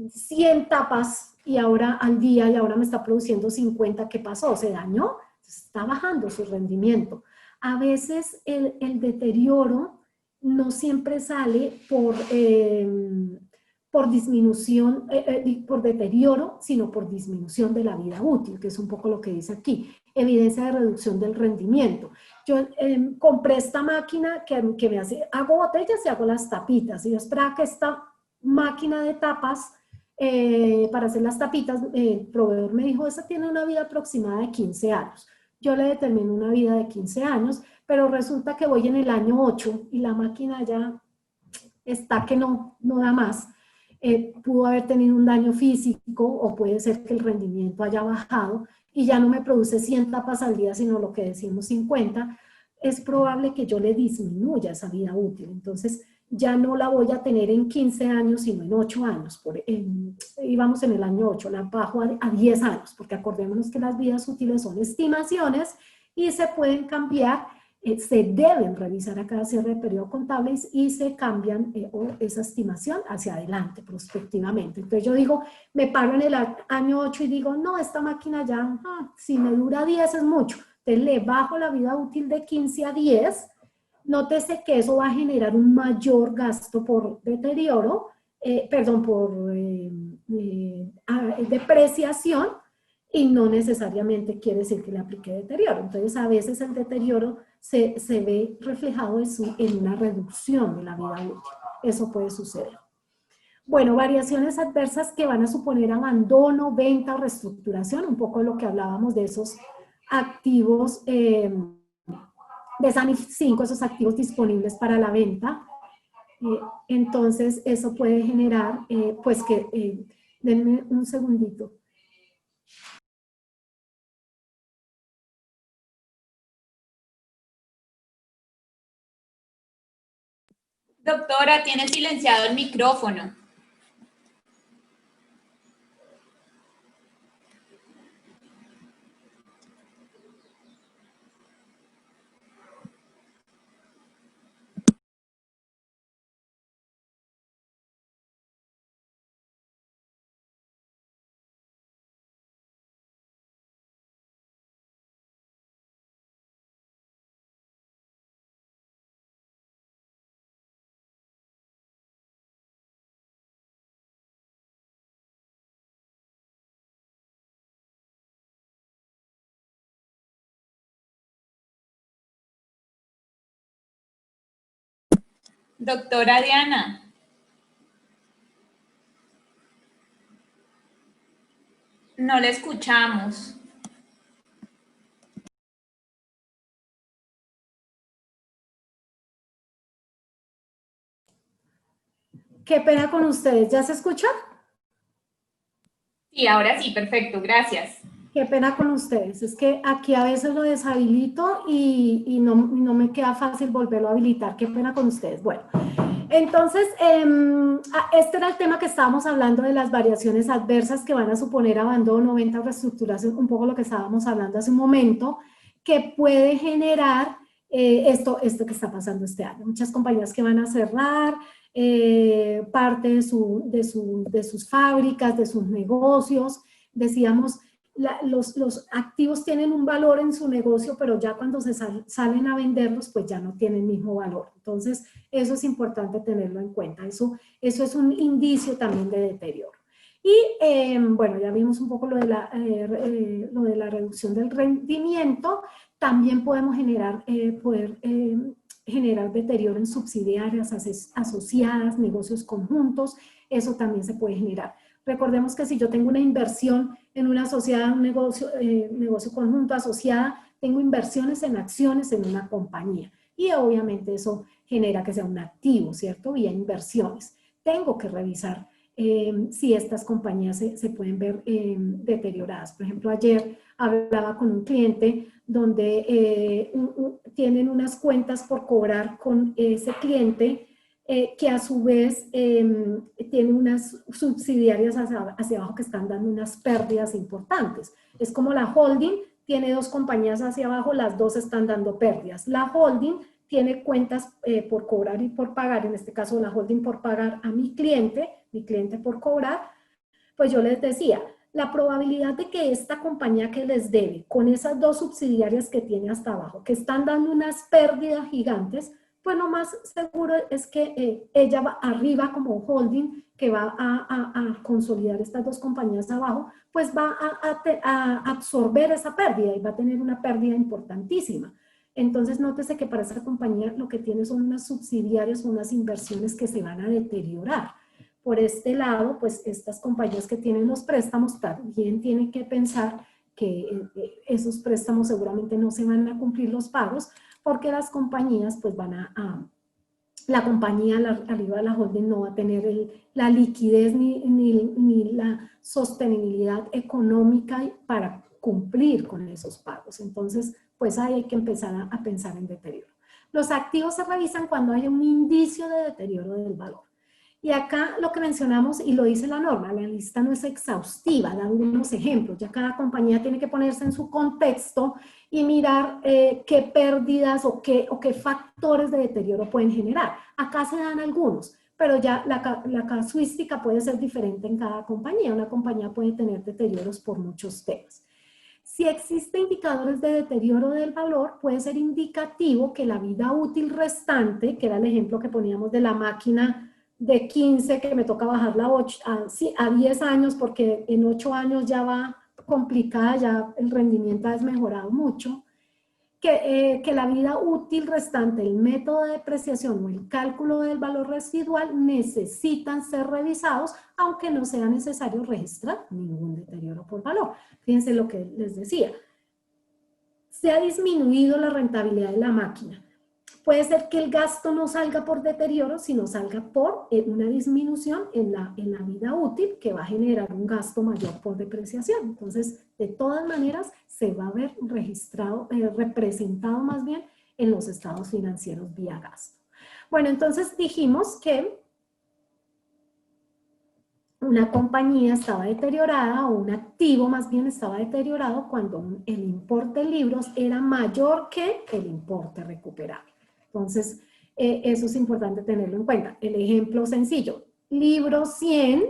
100 tapas y ahora al día y ahora me está produciendo 50, ¿qué pasó? ¿Se dañó? Está bajando su rendimiento. A veces el deterioro no siempre sale por disminución, por deterioro, sino por disminución de la vida útil, que es un poco lo que dice aquí. Evidencia de reducción del rendimiento. Yo compré esta máquina que me hace, hago botellas y hago las tapitas. Y yo esperaba que esta máquina de tapas, para hacer las tapitas, el proveedor me dijo, esa tiene una vida aproximada de 15 años. yo le determino una vida de 15 años, pero resulta que voy en el año 8 y la máquina ya está que no da más. Pudo haber tenido un daño físico o puede ser que el rendimiento haya bajado y ya no me produce 100 tapas al día, sino lo que decimos 50, es probable que yo le disminuya esa vida útil. Entonces, ya no la voy a tener en 15 años, sino en 8 años. Íbamos en el año 8, la bajo a 10 años, porque acordémonos que las vidas útiles son estimaciones y se pueden cambiar, se deben revisar a cada cierre de periodo contable y se cambian esa estimación hacia adelante, prospectivamente. Entonces yo digo, me paro en el año 8 y digo, no, esta máquina ya, si me dura 10 es mucho. Entonces le bajo la vida útil de 15 a 10. Nótese que eso va a generar un mayor gasto por deterioro, por depreciación, y no necesariamente quiere decir que le aplique deterioro. Entonces, a veces el deterioro se ve reflejado en una reducción de la vida útil. Eso puede suceder. Bueno, variaciones adversas que van a suponer abandono, venta o reestructuración, un poco de lo que hablábamos de esos activos, de SANI 5, esos activos disponibles para la venta. Entonces, eso puede generar, denme un segundito. Doctora, tiene silenciado el micrófono. Doctora Diana. No le escuchamos. Qué pena con ustedes. ¿Ya se escucha? Sí, ahora sí, perfecto, gracias. Qué pena con ustedes. Es que aquí a veces lo deshabilito y no me queda fácil volverlo a habilitar. Qué pena con ustedes. Bueno, entonces, este era el tema que estábamos hablando de las variaciones adversas que van a suponer abandono, venta, reestructuración, un poco lo que estábamos hablando hace un momento, que puede generar esto que está pasando este año. Muchas compañías que van a cerrar, parte de sus fábricas, de sus negocios. Decíamos, los activos tienen un valor en su negocio, pero ya cuando se salen a venderlos, pues ya no tienen el mismo valor. Entonces, eso es importante tenerlo en cuenta. Eso es un indicio también de deterioro. Y bueno, ya vimos un poco lo de la reducción del rendimiento. También podemos generar deterioro en subsidiarias asociadas, negocios conjuntos. Eso también se puede generar. Recordemos que si yo tengo una inversión en una sociedad, un negocio conjunto asociada, tengo inversiones en acciones en una compañía. Y obviamente eso genera que sea un activo, ¿cierto? Vía inversiones. Tengo que revisar si estas compañías se pueden ver deterioradas. Por ejemplo, ayer hablaba con un cliente donde tienen unas cuentas por cobrar con ese cliente que a su vez tiene unas subsidiarias hacia abajo que están dando unas pérdidas importantes. Es como la holding tiene dos compañías hacia abajo, las dos están dando pérdidas. La holding tiene cuentas por cobrar y por pagar, en este caso la holding por pagar a mi cliente por cobrar. Pues yo les decía, la probabilidad de que esta compañía que les debe, con esas dos subsidiarias que tiene hasta abajo, que están dando unas pérdidas gigantes, pues lo más seguro es que ella va arriba como holding, que va a consolidar estas dos compañías abajo, pues va a absorber esa pérdida y va a tener una pérdida importantísima. Entonces, nótese que para esa compañía lo que tiene son unas subsidiarias, unas inversiones que se van a deteriorar. Por este lado, pues estas compañías que tienen los préstamos también tienen que pensar esos préstamos seguramente no se van a cumplir los pagos porque las compañías pues la compañía arriba de la holding no va a tener la liquidez ni la sostenibilidad económica para cumplir con esos pagos. Entonces, pues ahí hay que empezar a pensar en deterioro. Los activos se revisan cuando hay un indicio de deterioro del valor. Y acá lo que mencionamos, y lo dice la norma, la lista no es exhaustiva, da algunos ejemplos. Ya cada compañía tiene que ponerse en su contexto y mirar qué pérdidas o qué factores de deterioro pueden generar. Acá se dan algunos, pero ya la casuística puede ser diferente en cada compañía. Una compañía puede tener deterioros por muchos temas. Si existen indicadores de deterioro del valor, puede ser indicativo que la vida útil restante, que era el ejemplo que poníamos de la máquina de 15, que me toca bajarla a 10 años, porque en 8 años ya va complicada, ya el rendimiento ha desmejorado mucho, que la vida útil restante, el método de depreciación o el cálculo del valor residual necesitan ser revisados, aunque no sea necesario registrar ningún deterioro por valor. Fíjense lo que les decía. Se ha disminuido la rentabilidad de la máquina. Puede ser que el gasto no salga por deterioro, sino salga por una disminución en la vida útil que va a generar un gasto mayor por depreciación. Entonces, de todas maneras, se va a ver registrado, representado más bien en los estados financieros vía gasto. Bueno, entonces dijimos que una compañía estaba deteriorada o un activo más bien estaba deteriorado cuando el importe de libros era mayor que el importe recuperable. Entonces, eso es importante tenerlo en cuenta. El ejemplo sencillo, libro 100,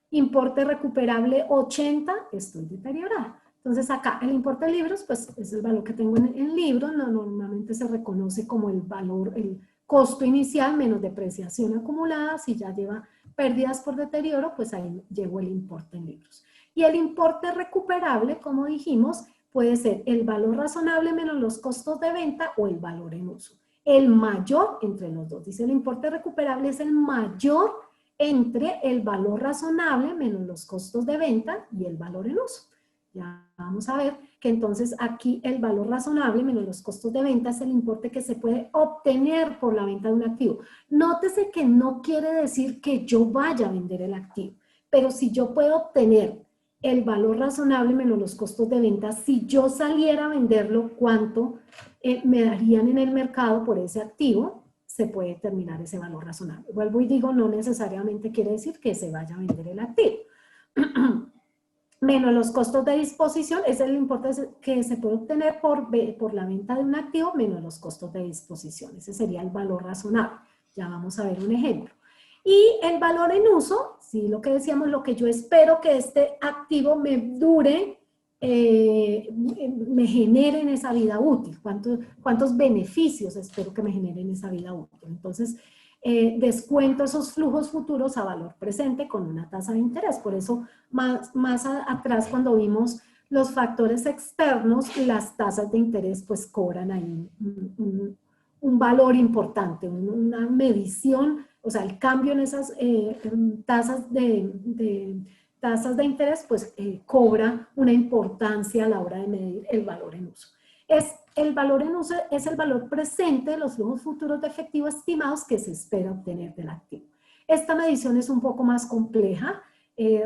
importe recuperable 80, estoy deteriorada. Entonces acá el importe de libros, pues es el valor que tengo en el libro, normalmente se reconoce como el valor, el costo inicial menos depreciación acumulada. Si ya lleva pérdidas por deterioro, pues ahí llegó el importe en libros. Y el importe recuperable, como dijimos, puede ser el valor razonable menos los costos de venta o el valor en uso. El mayor entre los dos. Dice el importe recuperable es el mayor entre el valor razonable menos los costos de venta y el valor en uso. Ya vamos a ver que entonces aquí el valor razonable menos los costos de venta es el importe que se puede obtener por la venta de un activo. Nótese que no quiere decir que yo vaya a vender el activo, pero si yo puedo obtener el valor razonable menos los costos de venta, si yo saliera a venderlo, ¿cuánto me darían en el mercado por ese activo? Se puede determinar ese valor razonable. Vuelvo y digo, no necesariamente quiere decir que se vaya a vender el activo. Menos los costos de disposición, es el importe que se puede obtener por la venta de un activo, menos los costos de disposición. Ese sería el valor razonable. Ya vamos a ver un ejemplo. Y el valor en uso, sí, lo que decíamos, lo que yo espero que este activo me dure, me genere en esa vida útil. ¿Cuántos beneficios espero que me generen esa vida útil? Entonces, descuento esos flujos futuros a valor presente con una tasa de interés. Por eso, más atrás, cuando vimos los factores externos, las tasas de interés pues cobran ahí un valor importante, una medición, o sea, el cambio en esas tasas de interés pues cobra una importancia a la hora de medir el valor en uso. El valor en uso es el valor presente de los flujos futuros de efectivo estimados que se espera obtener del activo. Esta medición es un poco más compleja,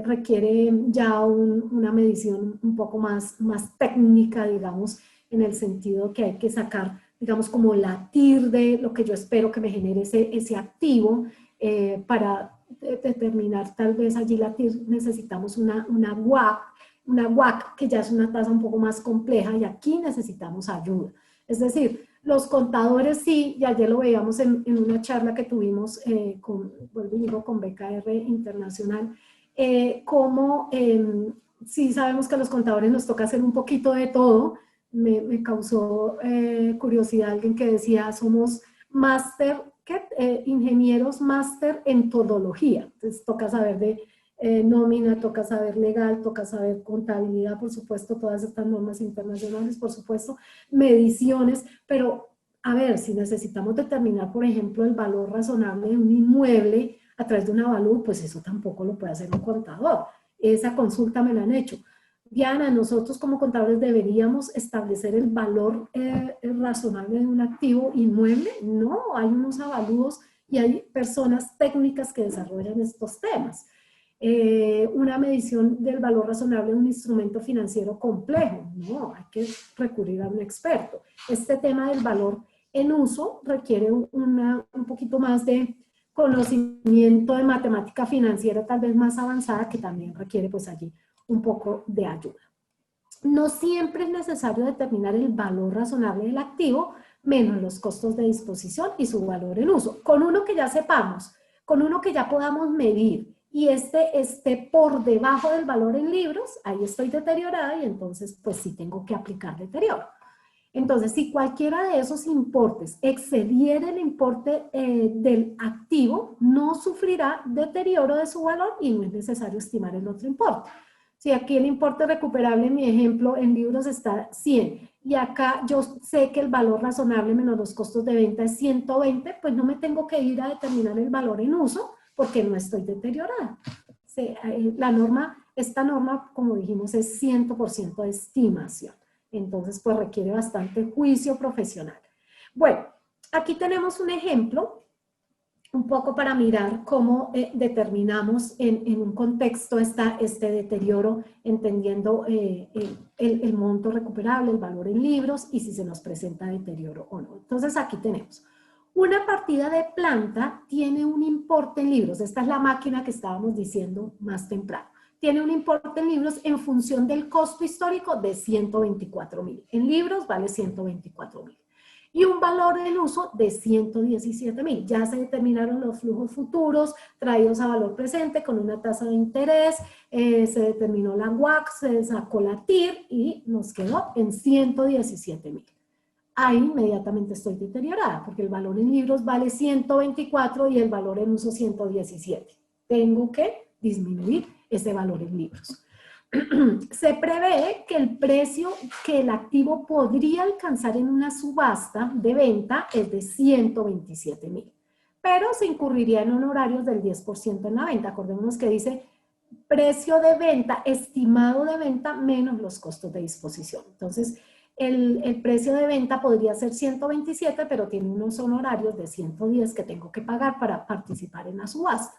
requiere ya una medición un poco más técnica, digamos, en el sentido que hay que sacar, digamos, como la TIR de lo que yo espero que me genere ese activo. Para determinar tal vez allí la TIR necesitamos una WACC, que ya es una tasa un poco más compleja, y aquí necesitamos ayuda. Es decir, los contadores sí, y ayer lo veíamos en una charla que tuvimos con BKR Internacional, como sí sabemos que a los contadores nos toca hacer un poquito de todo. Me causó curiosidad alguien que decía, somos ingenieros máster en todología. Entonces toca saber de nómina, toca saber legal, toca saber contabilidad, por supuesto, todas estas normas internacionales, por supuesto, mediciones, pero a ver, si necesitamos determinar, por ejemplo, el valor razonable de un inmueble a través de un avalúo, pues eso tampoco lo puede hacer un contador. Esa consulta me la han hecho. Diana, nosotros como contadores deberíamos establecer el valor razonable de un activo inmueble. No, hay unos avalúos y hay personas técnicas que desarrollan estos temas. Una medición del valor razonable de un instrumento financiero complejo. No, hay que recurrir a un experto. Este tema del valor en uso requiere un poquito más de conocimiento de matemática financiera, tal vez más avanzada, que también requiere pues allí un poco de ayuda. No siempre es necesario determinar el valor razonable del activo, menos los costos de disposición y su valor en uso. Con uno que ya sepamos, con uno que ya podamos medir, y este esté por debajo del valor en libros, ahí estoy deteriorada y entonces pues sí tengo que aplicar deterioro. Entonces, si cualquiera de esos importes excediera el importe del activo, no sufrirá deterioro de su valor y no es necesario estimar el otro importe. Si aquí el importe recuperable, en mi ejemplo, en libros está 100 y acá yo sé que el valor razonable menos los costos de venta es 120, pues no me tengo que ir a determinar el valor en uso porque no estoy deteriorada. Esta norma, como dijimos, es 100% de estimación. Entonces, pues requiere bastante juicio profesional. Bueno, aquí tenemos un ejemplo, un poco para mirar cómo determinamos en un contexto este deterioro, entendiendo el monto recuperable, el valor en libros y si se nos presenta deterioro o no. Entonces, aquí tenemos una partida de planta, tiene un importe en libros. Esta es la máquina que estábamos diciendo más temprano. Tiene un importe en libros en función del costo histórico de 124.000. En libros vale 124.000. Y un valor en uso de 117.000. Ya se determinaron los flujos futuros traídos a valor presente con una tasa de interés, se determinó la WACC, se sacó la TIR y nos quedó en 117.000. Ahí inmediatamente estoy deteriorada porque el valor en libros vale 124 y el valor en uso 117. Tengo que disminuir ese valor en libros. Se prevé que el precio que el activo podría alcanzar en una subasta de venta es de 127.000, pero se incurriría en honorarios del 10% en la venta. Acordémonos que dice precio de venta, estimado de venta, menos los costos de disposición. Entonces, el precio de venta podría ser 127, pero tiene unos honorarios de 110 que tengo que pagar para participar en la subasta.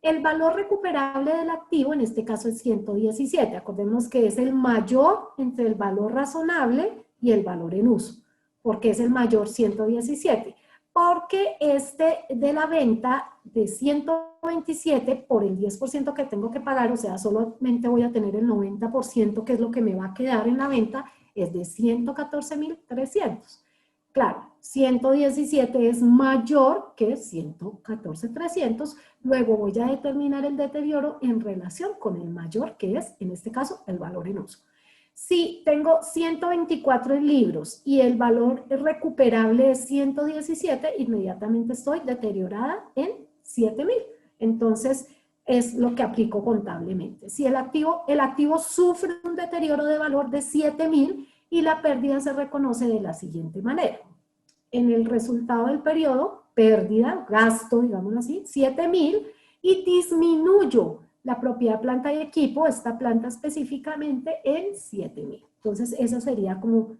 El valor recuperable del activo, en este caso es 117. Acordémonos que es el mayor entre el valor razonable y el valor en uso. ¿Por qué es el mayor 117? Porque este de la venta de 127 por el 10% que tengo que pagar, o sea, solamente voy a tener el 90%, que es lo que me va a quedar en la venta, es de 114.300. Claro, 117 es mayor que 114.300, luego voy a determinar el deterioro en relación con el mayor, que es, en este caso, el valor en uso. Si tengo 124 en libros y el valor recuperable es 117, inmediatamente estoy deteriorada en 7.000. Entonces, es lo que aplico contablemente. Si el activo sufre un deterioro de valor de 7.000 y la pérdida se reconoce de la siguiente manera. En el resultado del periodo, pérdida, gasto, digamos así, 7.000 y disminuyo la propiedad planta y equipo, esta planta específicamente, en 7.000. Entonces, eso sería como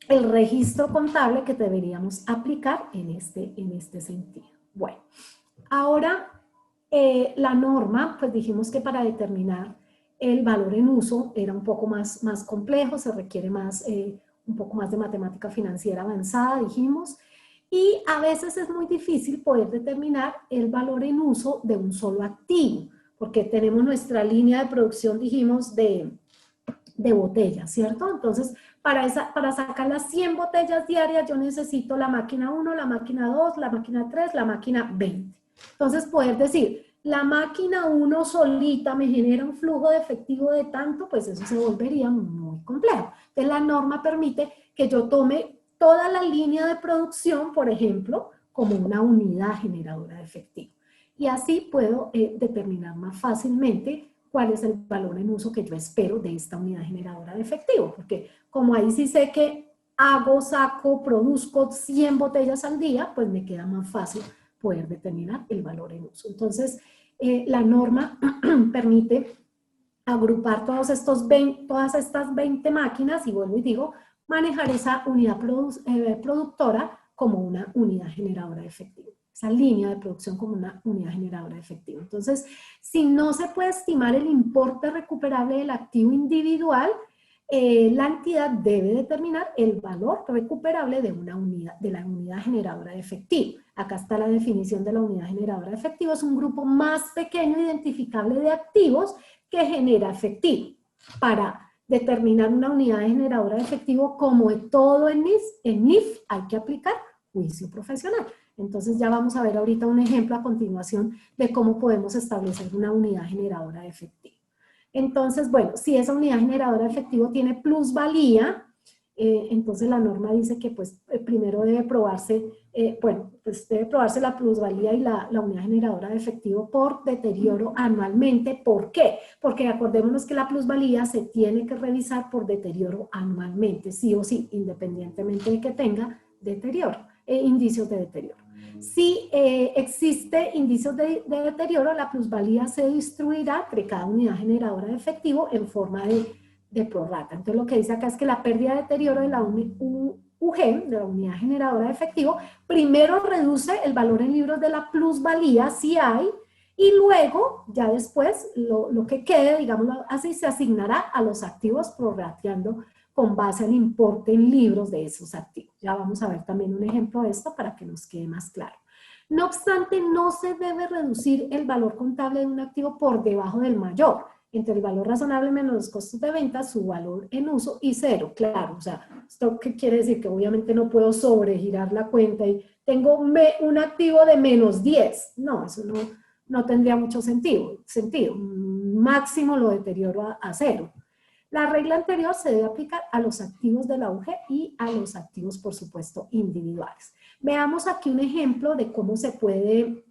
el registro contable que deberíamos aplicar en este sentido. Bueno, ahora la norma, pues dijimos que para determinar el valor en uso era un poco más complejo, se requiere un poco más de matemática financiera avanzada, dijimos, y a veces es muy difícil poder determinar el valor en uso de un solo activo, porque tenemos nuestra línea de producción, dijimos, de botellas, ¿cierto? Entonces, para sacar las 100 botellas diarias, yo necesito la máquina 1, la máquina 2, la máquina 3, la máquina 20. Entonces, poder decir, la máquina 1 solita me genera un flujo de efectivo de tanto, pues eso se volvería muy complejo. Entonces, la norma permite que yo tome toda la línea de producción, por ejemplo, como una unidad generadora de efectivo. Y así puedo determinar más fácilmente cuál es el valor en uso que yo espero de esta unidad generadora de efectivo. Porque como ahí sí sé que saco, produzco 100 botellas al día, pues me queda más fácil poder determinar el valor en uso. Entonces, la norma permite agrupar todas estas 20 máquinas y vuelvo y digo, manejar esa unidad productora como una unidad generadora de efectivo. Esa línea de producción como una unidad generadora de efectivo. Entonces, si no se puede estimar el importe recuperable del activo individual, la entidad debe determinar el valor recuperable de la unidad generadora de efectivo. Acá está la definición de la unidad generadora de efectivo. Es un grupo más pequeño identificable de activos que genera efectivo. Para determinar una unidad generadora de efectivo, como en todo en NIF, hay que aplicar juicio profesional. Entonces ya vamos a ver ahorita un ejemplo a continuación de cómo podemos establecer una unidad generadora de efectivo. Entonces, bueno, si esa unidad generadora de efectivo tiene plusvalía, entonces la norma dice que pues primero debe probarse, debe probarse la plusvalía y la unidad generadora de efectivo por deterioro anualmente. ¿Por qué? Porque acordémonos que la plusvalía se tiene que revisar por deterioro anualmente, sí o sí, independientemente de que tenga deterioro, indicios de deterioro. Si existe indicios de deterioro, la plusvalía se distribuirá entre cada unidad generadora de efectivo en forma de prorrata. Entonces lo que dice acá es que la pérdida de deterioro de la UG, de la unidad generadora de efectivo, primero reduce el valor en libros de la plusvalía, si hay, y luego, ya después, lo que quede, digámoslo así, se asignará a los activos prorrateando con base al importe en libros de esos activos. Ya vamos a ver también un ejemplo de esto para que nos quede más claro. No obstante, no se debe reducir el valor contable de un activo por debajo del mayor, entre el valor razonable menos los costos de venta, su valor en uso y cero. Claro, o sea, ¿esto qué quiere decir? Que obviamente no puedo sobregirar la cuenta y tengo un activo de menos 10. No, eso no tendría mucho sentido. Máximo lo deterioro a cero. La regla anterior se debe aplicar a los activos de la UG y a los activos, por supuesto, individuales. Veamos aquí un ejemplo de cómo se puede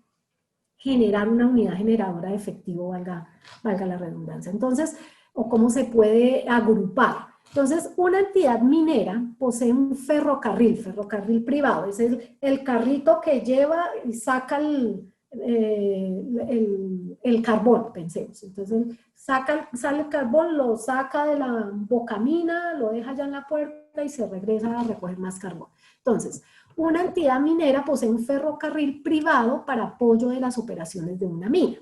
generar una unidad generadora de efectivo, valga la redundancia. Entonces, o cómo se puede agrupar. Entonces, una entidad minera posee un ferrocarril privado. Es el carrito que lleva y saca el carbón, pensemos. Entonces, sale el carbón, lo saca de la bocamina, lo deja ya en la puerta y se regresa a recoger más carbón. Entonces, una entidad minera posee un ferrocarril privado para apoyo de las operaciones de una mina.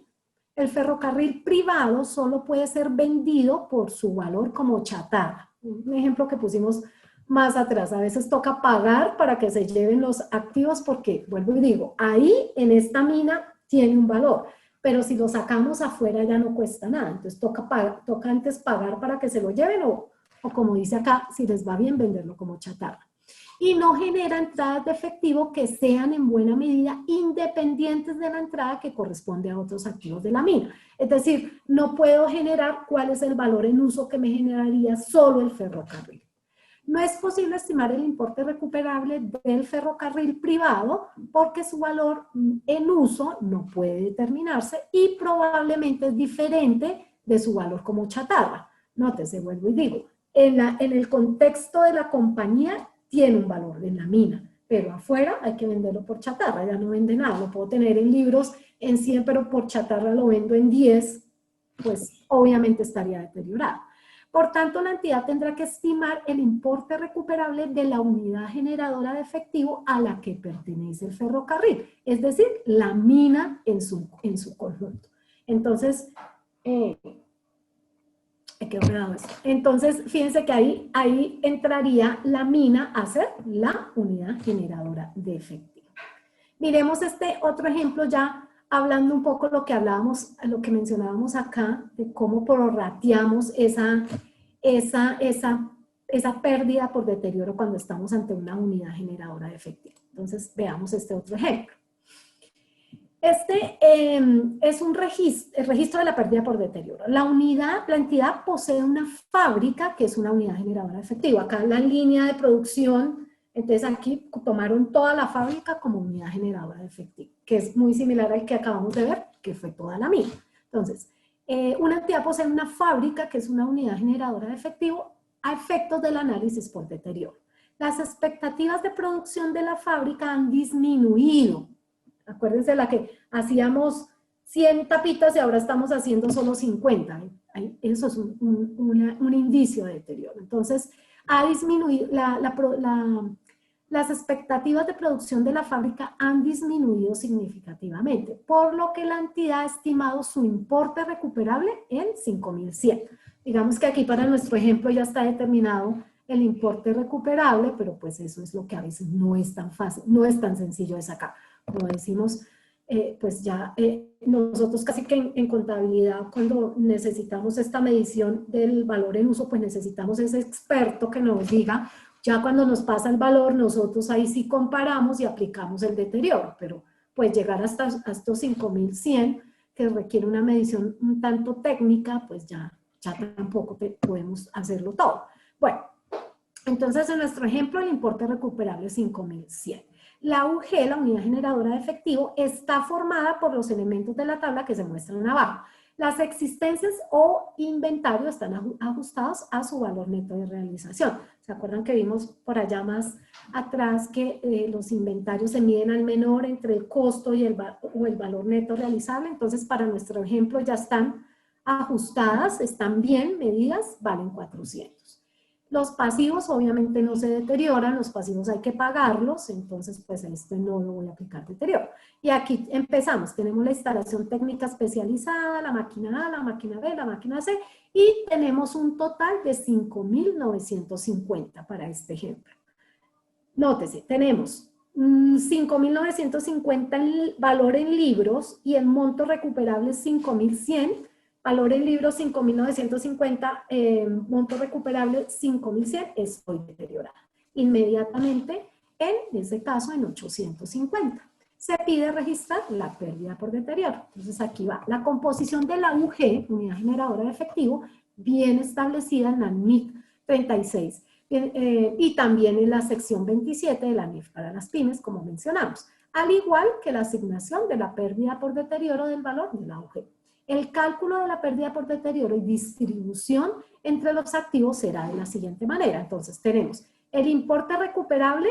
El ferrocarril privado solo puede ser vendido por su valor como chatarra. Un ejemplo que pusimos más atrás. A veces toca pagar para que se lleven los activos porque, vuelvo y digo, ahí en esta mina tiene un valor. Pero si lo sacamos afuera ya no cuesta nada. Entonces toca antes pagar para que se lo lleven o como dice acá, si les va bien, venderlo como chatarra. Y no genera entradas de efectivo que sean en buena medida independientes de la entrada que corresponde a otros activos de la mina. Es decir, no puedo generar cuál es el valor en uso que me generaría solo el ferrocarril. No es posible estimar el importe recuperable del ferrocarril privado porque su valor en uso no puede determinarse y probablemente es diferente de su valor como chatarra. Nótese, vuelvo y digo, en el contexto de la compañía tiene un valor en la mina, pero afuera hay que venderlo por chatarra, ya no vende nada, lo puedo tener en libros en 100, pero por chatarra lo vendo en 10, pues obviamente estaría deteriorado. Por tanto, la entidad tendrá que estimar el importe recuperable de la unidad generadora de efectivo a la que pertenece el ferrocarril, es decir, la mina en su conjunto. Entonces, entonces, fíjense que ahí entraría la mina a ser la unidad generadora de efectivo. Miremos este otro ejemplo ya hablando un poco lo que mencionábamos acá, de cómo prorrateamos esa pérdida por deterioro cuando estamos ante una unidad generadora de efectivo. Entonces, veamos este otro ejemplo. Este es el registro de la pérdida por deterioro. La entidad posee una fábrica que es una unidad generadora de efectivo. Acá la línea de producción, entonces aquí tomaron toda la fábrica como unidad generadora de efectivo, que es muy similar al que acabamos de ver, que fue toda la mina. Entonces, una entidad posee una fábrica que es una unidad generadora de efectivo a efectos del análisis por deterioro. Las expectativas de producción de la fábrica han disminuido. Acuérdense la que hacíamos 100 tapitas y ahora estamos haciendo solo 50. Eso es un indicio de deterioro. Entonces, ha disminuido, las expectativas de producción de la fábrica han disminuido significativamente, por lo que la entidad ha estimado su importe recuperable en 5.100. Digamos que aquí para nuestro ejemplo ya está determinado el importe recuperable, pero pues eso es lo que a veces no es tan fácil, no es tan sencillo de sacar. Como decimos, pues ya nosotros casi que en contabilidad, cuando necesitamos esta medición del valor en uso, pues necesitamos ese experto que nos diga. Ya cuando nos pasa el valor, nosotros ahí sí comparamos y aplicamos el deterioro, pero pues llegar hasta estos 5.100, que requiere una medición un tanto técnica, pues ya tampoco podemos hacerlo todo. Bueno, entonces en nuestro ejemplo el importe recuperable es 5.100. La UG, la unidad generadora de efectivo, está formada por los elementos de la tabla que se muestran abajo. Las existencias o inventario están ajustados a su valor neto de realización. ¿Se acuerdan que vimos por allá más atrás que los inventarios se miden al menor entre el costo y el valor neto realizable? Entonces, para nuestro ejemplo ya están ajustadas, están bien medidas, valen 400. Los pasivos obviamente no se deterioran, los pasivos hay que pagarlos, entonces pues a este no lo voy a aplicar deterioro. Y aquí empezamos, tenemos la instalación técnica especializada, la máquina A, la máquina B, la máquina C, y tenemos un total de 5.950 para este ejemplo. Nótese, tenemos 5.950 el valor en libros y el monto recuperable es 5.100. Valor en libros 5.950, monto recuperable 5.100, estoy deteriorada. Inmediatamente, en ese caso, en 850. Se pide registrar la pérdida por deterioro. Entonces aquí va. La composición de la UG, unidad generadora de efectivo, bien establecida en la NIC 36. Y también en la sección 27 de la NIF para las pymes, como mencionamos. Al igual que la asignación de la pérdida por deterioro del valor de la UG. El cálculo de la pérdida por deterioro y distribución entre los activos será de la siguiente manera. Entonces tenemos el importe recuperable,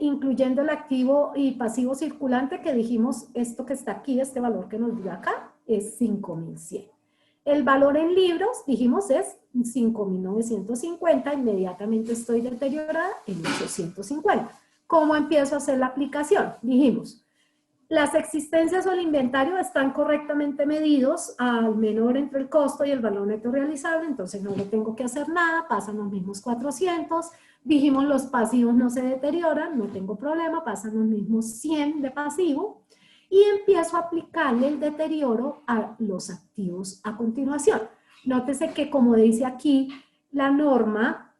incluyendo el activo y pasivo circulante, que dijimos esto que está aquí, este valor que nos dio acá, es 5.100. El valor en libros, dijimos, es 5.950, inmediatamente estoy deteriorada en 850. ¿Cómo empiezo a hacer la aplicación? Dijimos, las existencias o el inventario están correctamente medidos al menor entre el costo y el valor neto realizable, entonces no le tengo que hacer nada, pasan los mismos 400. Dijimos los pasivos no se deterioran, no tengo problema, pasan los mismos 100 de pasivo y empiezo a aplicarle el deterioro a los activos a continuación. Nótese que, como dice aquí la norma,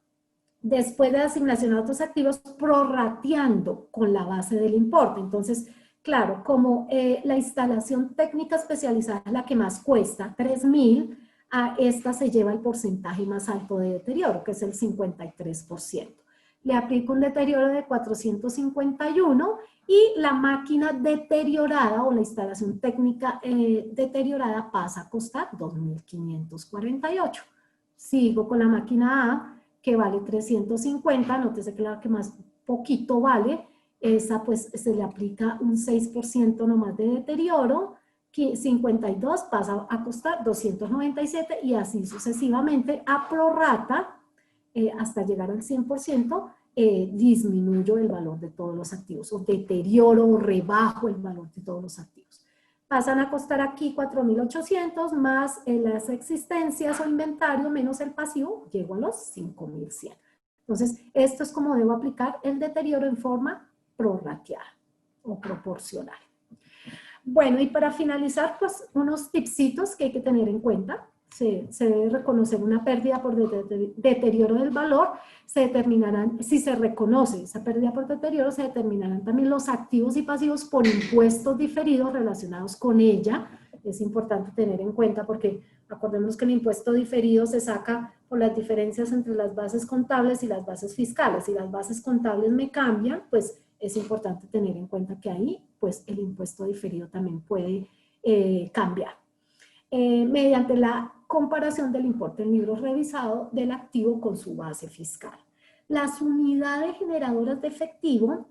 después de la asignación a otros activos, prorrateando con la base del importe. Entonces, claro, como la instalación técnica especializada es la que más cuesta, 3.000, a esta se lleva el porcentaje más alto de deterioro, que es el 53%. Le aplico un deterioro de 451 y la máquina deteriorada o la instalación técnica deteriorada pasa a costar 2.548. Sigo con la máquina A, que vale 350, nótese que la que más poquito vale, esa pues se le aplica un 6% nomás de deterioro, 52 pasa a costar 297 y así sucesivamente a prorrata hasta llegar al 100%, disminuyo el valor de todos los activos o deterioro o rebajo el valor de todos los activos. Pasan a costar aquí 4.800 más las existencias o inventario menos el pasivo, llego a los 5.100. Entonces, esto es como debo aplicar el deterioro en forma prorrateada o proporcional. Bueno, y para finalizar, pues unos tipsitos que hay que tener en cuenta. Se debe reconocer una pérdida por deterioro del valor, se determinarán, si se reconoce esa pérdida por deterioro, se determinarán también los activos y pasivos por impuestos diferidos relacionados con ella. Es importante tener en cuenta porque acordémonos que el impuesto diferido se saca por las diferencias entre las bases contables y las bases fiscales. Si las bases contables me cambian, pues es importante tener en cuenta que ahí pues el impuesto diferido también puede cambiar. Mediante la comparación del importe en libros revisado del activo con su base fiscal. Las unidades generadoras de efectivo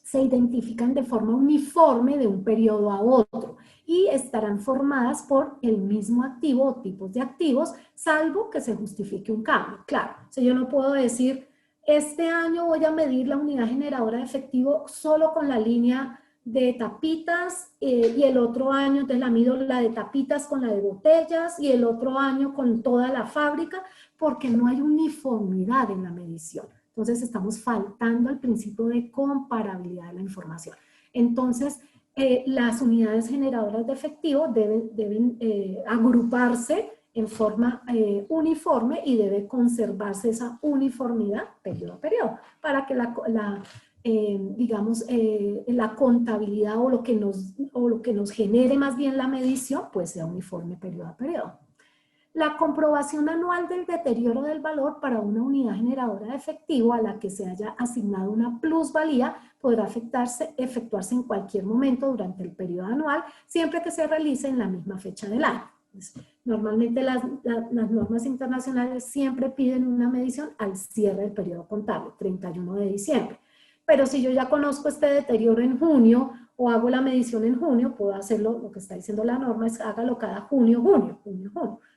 se identifican de forma uniforme de un periodo a otro. y estarán formadas por el mismo activo o tipos de activos, salvo que se justifique un cambio. Claro, o sea, yo no puedo decir, este año voy a medir la unidad generadora de efectivo solo con la línea de tapitas y el otro año entonces la mido la de tapitas con la de botellas y el otro año con toda la fábrica, porque no hay uniformidad en la medición. Entonces estamos faltando al principio de comparabilidad de la información. Entonces, las unidades generadoras de efectivo deben agruparse en forma uniforme y debe conservarse esa uniformidad periodo a periodo para que la contabilidad o lo que nos genere más bien la medición pues sea uniforme periodo a periodo. La comprobación anual del deterioro del valor para una unidad generadora de efectivo a la que se haya asignado una plusvalía podrá efectuarse en cualquier momento durante el periodo anual, siempre que se realice en la misma fecha del año. Normalmente las normas internacionales siempre piden una medición al cierre del periodo contable, 31 de diciembre. Pero si yo ya conozco este deterioro en junio o hago la medición en junio, puedo hacerlo, lo que está diciendo la norma es hágalo cada junio,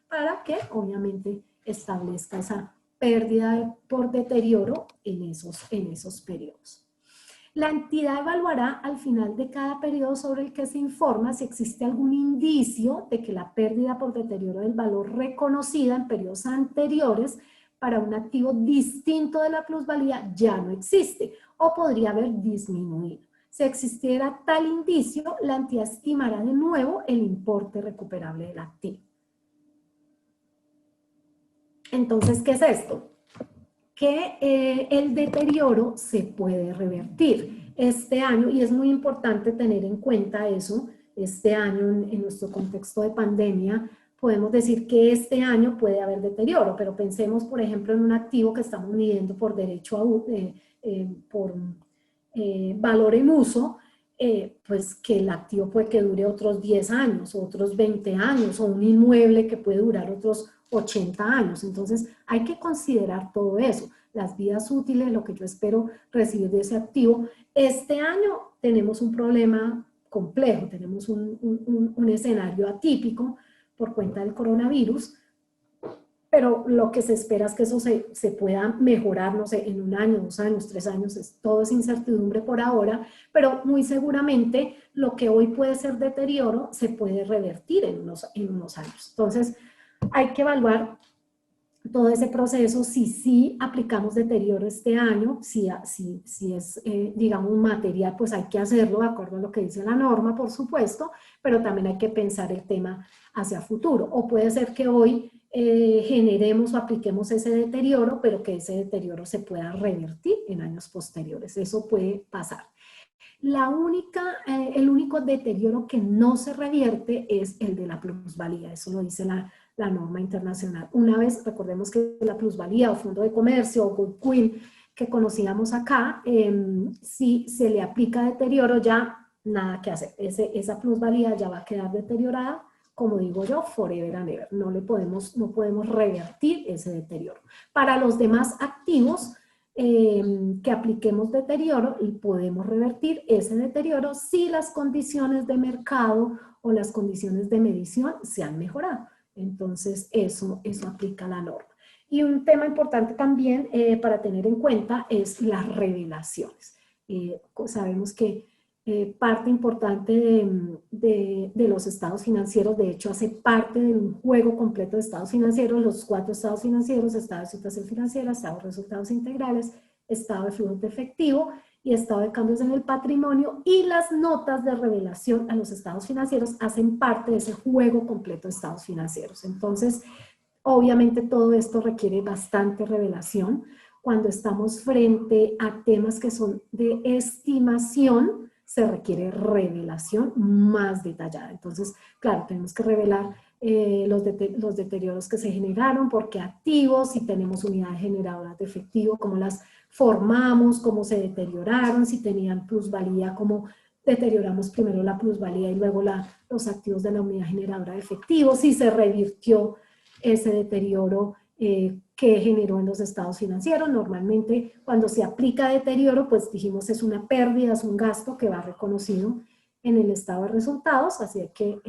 para que obviamente establezca esa pérdida por deterioro en esos periodos. La entidad evaluará al final de cada periodo sobre el que se informa si existe algún indicio de que la pérdida por deterioro del valor reconocida en periodos anteriores para un activo distinto de la plusvalía ya no existe o podría haber disminuido. Si existiera tal indicio, la entidad estimará de nuevo el importe recuperable del activo. Entonces, ¿qué es esto? Que el deterioro se puede revertir este año, y es muy importante tener en cuenta eso. Este año, en nuestro contexto de pandemia, podemos decir que este año puede haber deterioro, pero pensemos, por ejemplo, en un activo que estamos midiendo por derecho a valor en uso, pues que el activo puede que dure otros 10 años, o otros 20 años, o un inmueble que puede durar otros 80 años. Entonces hay que considerar todo eso, las vidas útiles, lo que yo espero recibir de ese activo. Este año tenemos un problema complejo, tenemos un escenario atípico por cuenta del coronavirus, pero lo que se espera es que eso se pueda mejorar, no sé, en 1 año, 2 años, 3 años, todo es incertidumbre por ahora, pero muy seguramente lo que hoy puede ser deterioro se puede revertir en unos años. Entonces, hay que evaluar todo ese proceso, si sí aplicamos deterioro este año, si es, digamos, material, pues hay que hacerlo de acuerdo a lo que dice la norma, por supuesto, pero también hay que pensar el tema hacia futuro. O puede ser que hoy generemos o apliquemos ese deterioro, pero que ese deterioro se pueda revertir en años posteriores. Eso puede pasar. El único deterioro que no se revierte es el de la plusvalía, eso lo dice la norma internacional. Una vez, recordemos que la plusvalía o fondo de comercio o goodwill que conocíamos acá, si se le aplica deterioro ya nada que hacer. Esa plusvalía ya va a quedar deteriorada, como digo yo, forever and ever. No podemos revertir ese deterioro. Para los demás activos que apliquemos deterioro, y podemos revertir ese deterioro si las condiciones de mercado o las condiciones de medición se han mejorado. Entonces, eso aplica la norma. Y un tema importante también para tener en cuenta es las revelaciones. Sabemos que parte importante de los estados financieros, de hecho, hace parte de un juego completo de estados financieros, los 4 estados financieros: estado de situación financiera, estado de resultados integrales, estado de flujo de efectivo y estado de cambios en el patrimonio, y las notas de revelación a los estados financieros hacen parte de ese juego completo de estados financieros. Entonces, obviamente todo esto requiere bastante revelación. Cuando estamos frente a temas que son de estimación, se requiere revelación más detallada. Entonces, claro, tenemos que revelar los deterioros que se generaron, por qué activos, si tenemos unidades generadoras de efectivo, cómo las formamos, cómo se deterioraron, si tenían plusvalía, cómo deterioramos primero la plusvalía y luego los activos de la unidad generadora de efectivo, si se revirtió ese deterioro que generó en los estados financieros. Normalmente cuando se aplica deterioro, pues dijimos es una pérdida, es un gasto que va reconocido en el estado de resultados, así que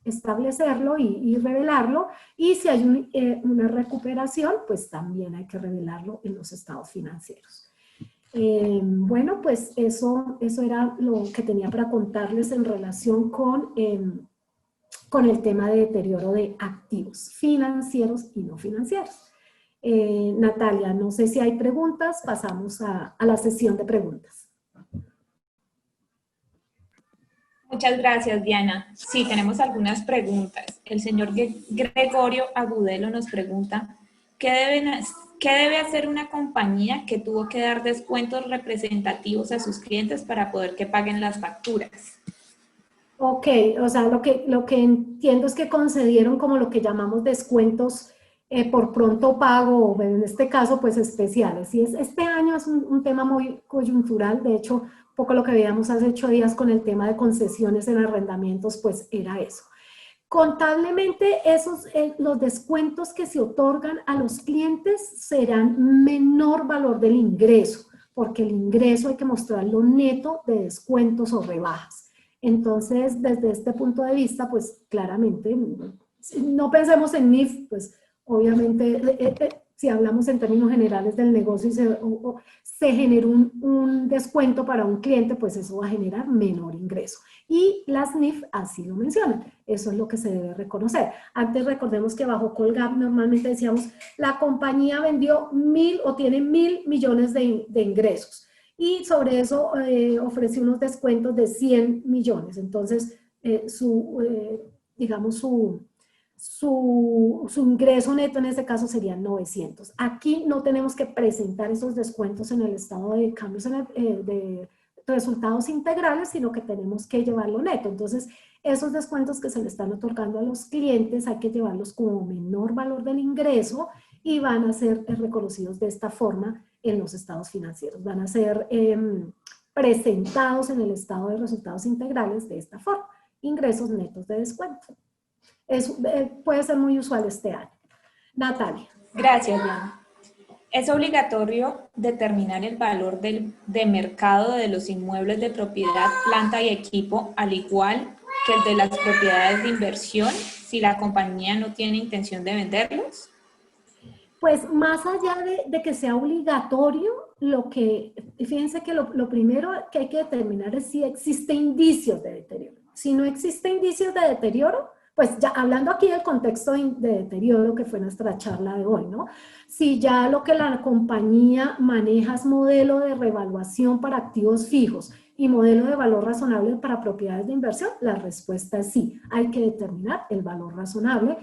establecerlo y revelarlo, y si hay una recuperación, pues también hay que revelarlo en los estados financieros. Bueno, pues eso era lo que tenía para contarles en relación con el tema de deterioro de activos financieros y no financieros. Natalia, no sé si hay preguntas, pasamos a la sesión de preguntas. Muchas gracias, Diana. Sí, tenemos algunas preguntas. El señor Gregorio Agudelo nos pregunta, ¿qué debe hacer una compañía que tuvo que dar descuentos representativos a sus clientes para poder que paguen las facturas? Ok, o sea, lo que entiendo es que concedieron como lo que llamamos descuentos por pronto pago, o en este caso, pues especiales. Y este año es un tema muy coyuntural, de hecho, un poco lo que veíamos hace 8 días con el tema de concesiones en arrendamientos, pues era eso. Contablemente, los descuentos que se otorgan a los clientes serán menor valor del ingreso, porque el ingreso hay que mostrarlo neto de descuentos o rebajas. Entonces, desde este punto de vista, pues claramente, no pensemos en NIF, pues obviamente, si hablamos en términos generales del negocio y se genera un descuento para un cliente, pues eso va a generar menor ingreso. Y las NIF así lo mencionan, eso es lo que se debe reconocer. Antes recordemos que bajo Colgap normalmente decíamos, la compañía vendió 1.000 o tiene 1.000 millones de ingresos. Y sobre eso ofreció unos descuentos de 100 millones. Entonces, digamos, su ingreso neto en este caso sería 900. Aquí no tenemos que presentar esos descuentos en el estado de cambios de resultados integrales, sino que tenemos que llevarlo neto. Entonces, esos descuentos que se le están otorgando a los clientes hay que llevarlos como menor valor del ingreso y van a ser reconocidos de esta forma en los estados financieros. Van a ser presentados en el estado de resultados integrales de esta forma. Ingresos netos de descuento. Puede ser muy usual este año. Natalia. Gracias, Diana. ¿Es obligatorio determinar el valor de mercado de los inmuebles de propiedad, planta y equipo, al igual que el de las propiedades de inversión, si la compañía no tiene intención de venderlos? Pues más allá de que sea obligatorio, fíjense que lo primero que hay que determinar es si existe indicios de deterioro. Si no existe indicios de deterioro, pues ya hablando aquí del contexto de deterioro que fue nuestra charla de hoy, ¿no? Si ya lo que la compañía maneja es modelo de revaluación para activos fijos y modelo de valor razonable para propiedades de inversión, la respuesta es sí. Hay que determinar el valor razonable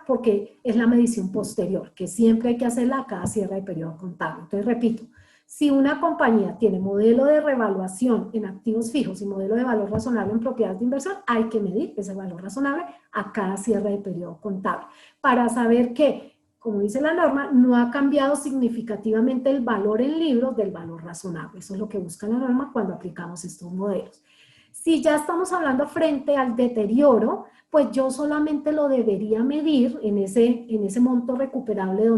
porque es la medición posterior, que siempre hay que hacerla a cada cierre de periodo contable. Entonces, repito, si una compañía tiene modelo de revaluación en activos fijos y modelo de valor razonable en propiedades de inversión, hay que medir ese valor razonable a cada cierre de periodo contable para saber que, como dice la norma, no ha cambiado significativamente el valor en libros del valor razonable. Eso es lo que busca la norma cuando aplicamos estos modelos. Si ya estamos hablando frente al deterioro, pues yo solamente lo debería medir en ese monto recuperable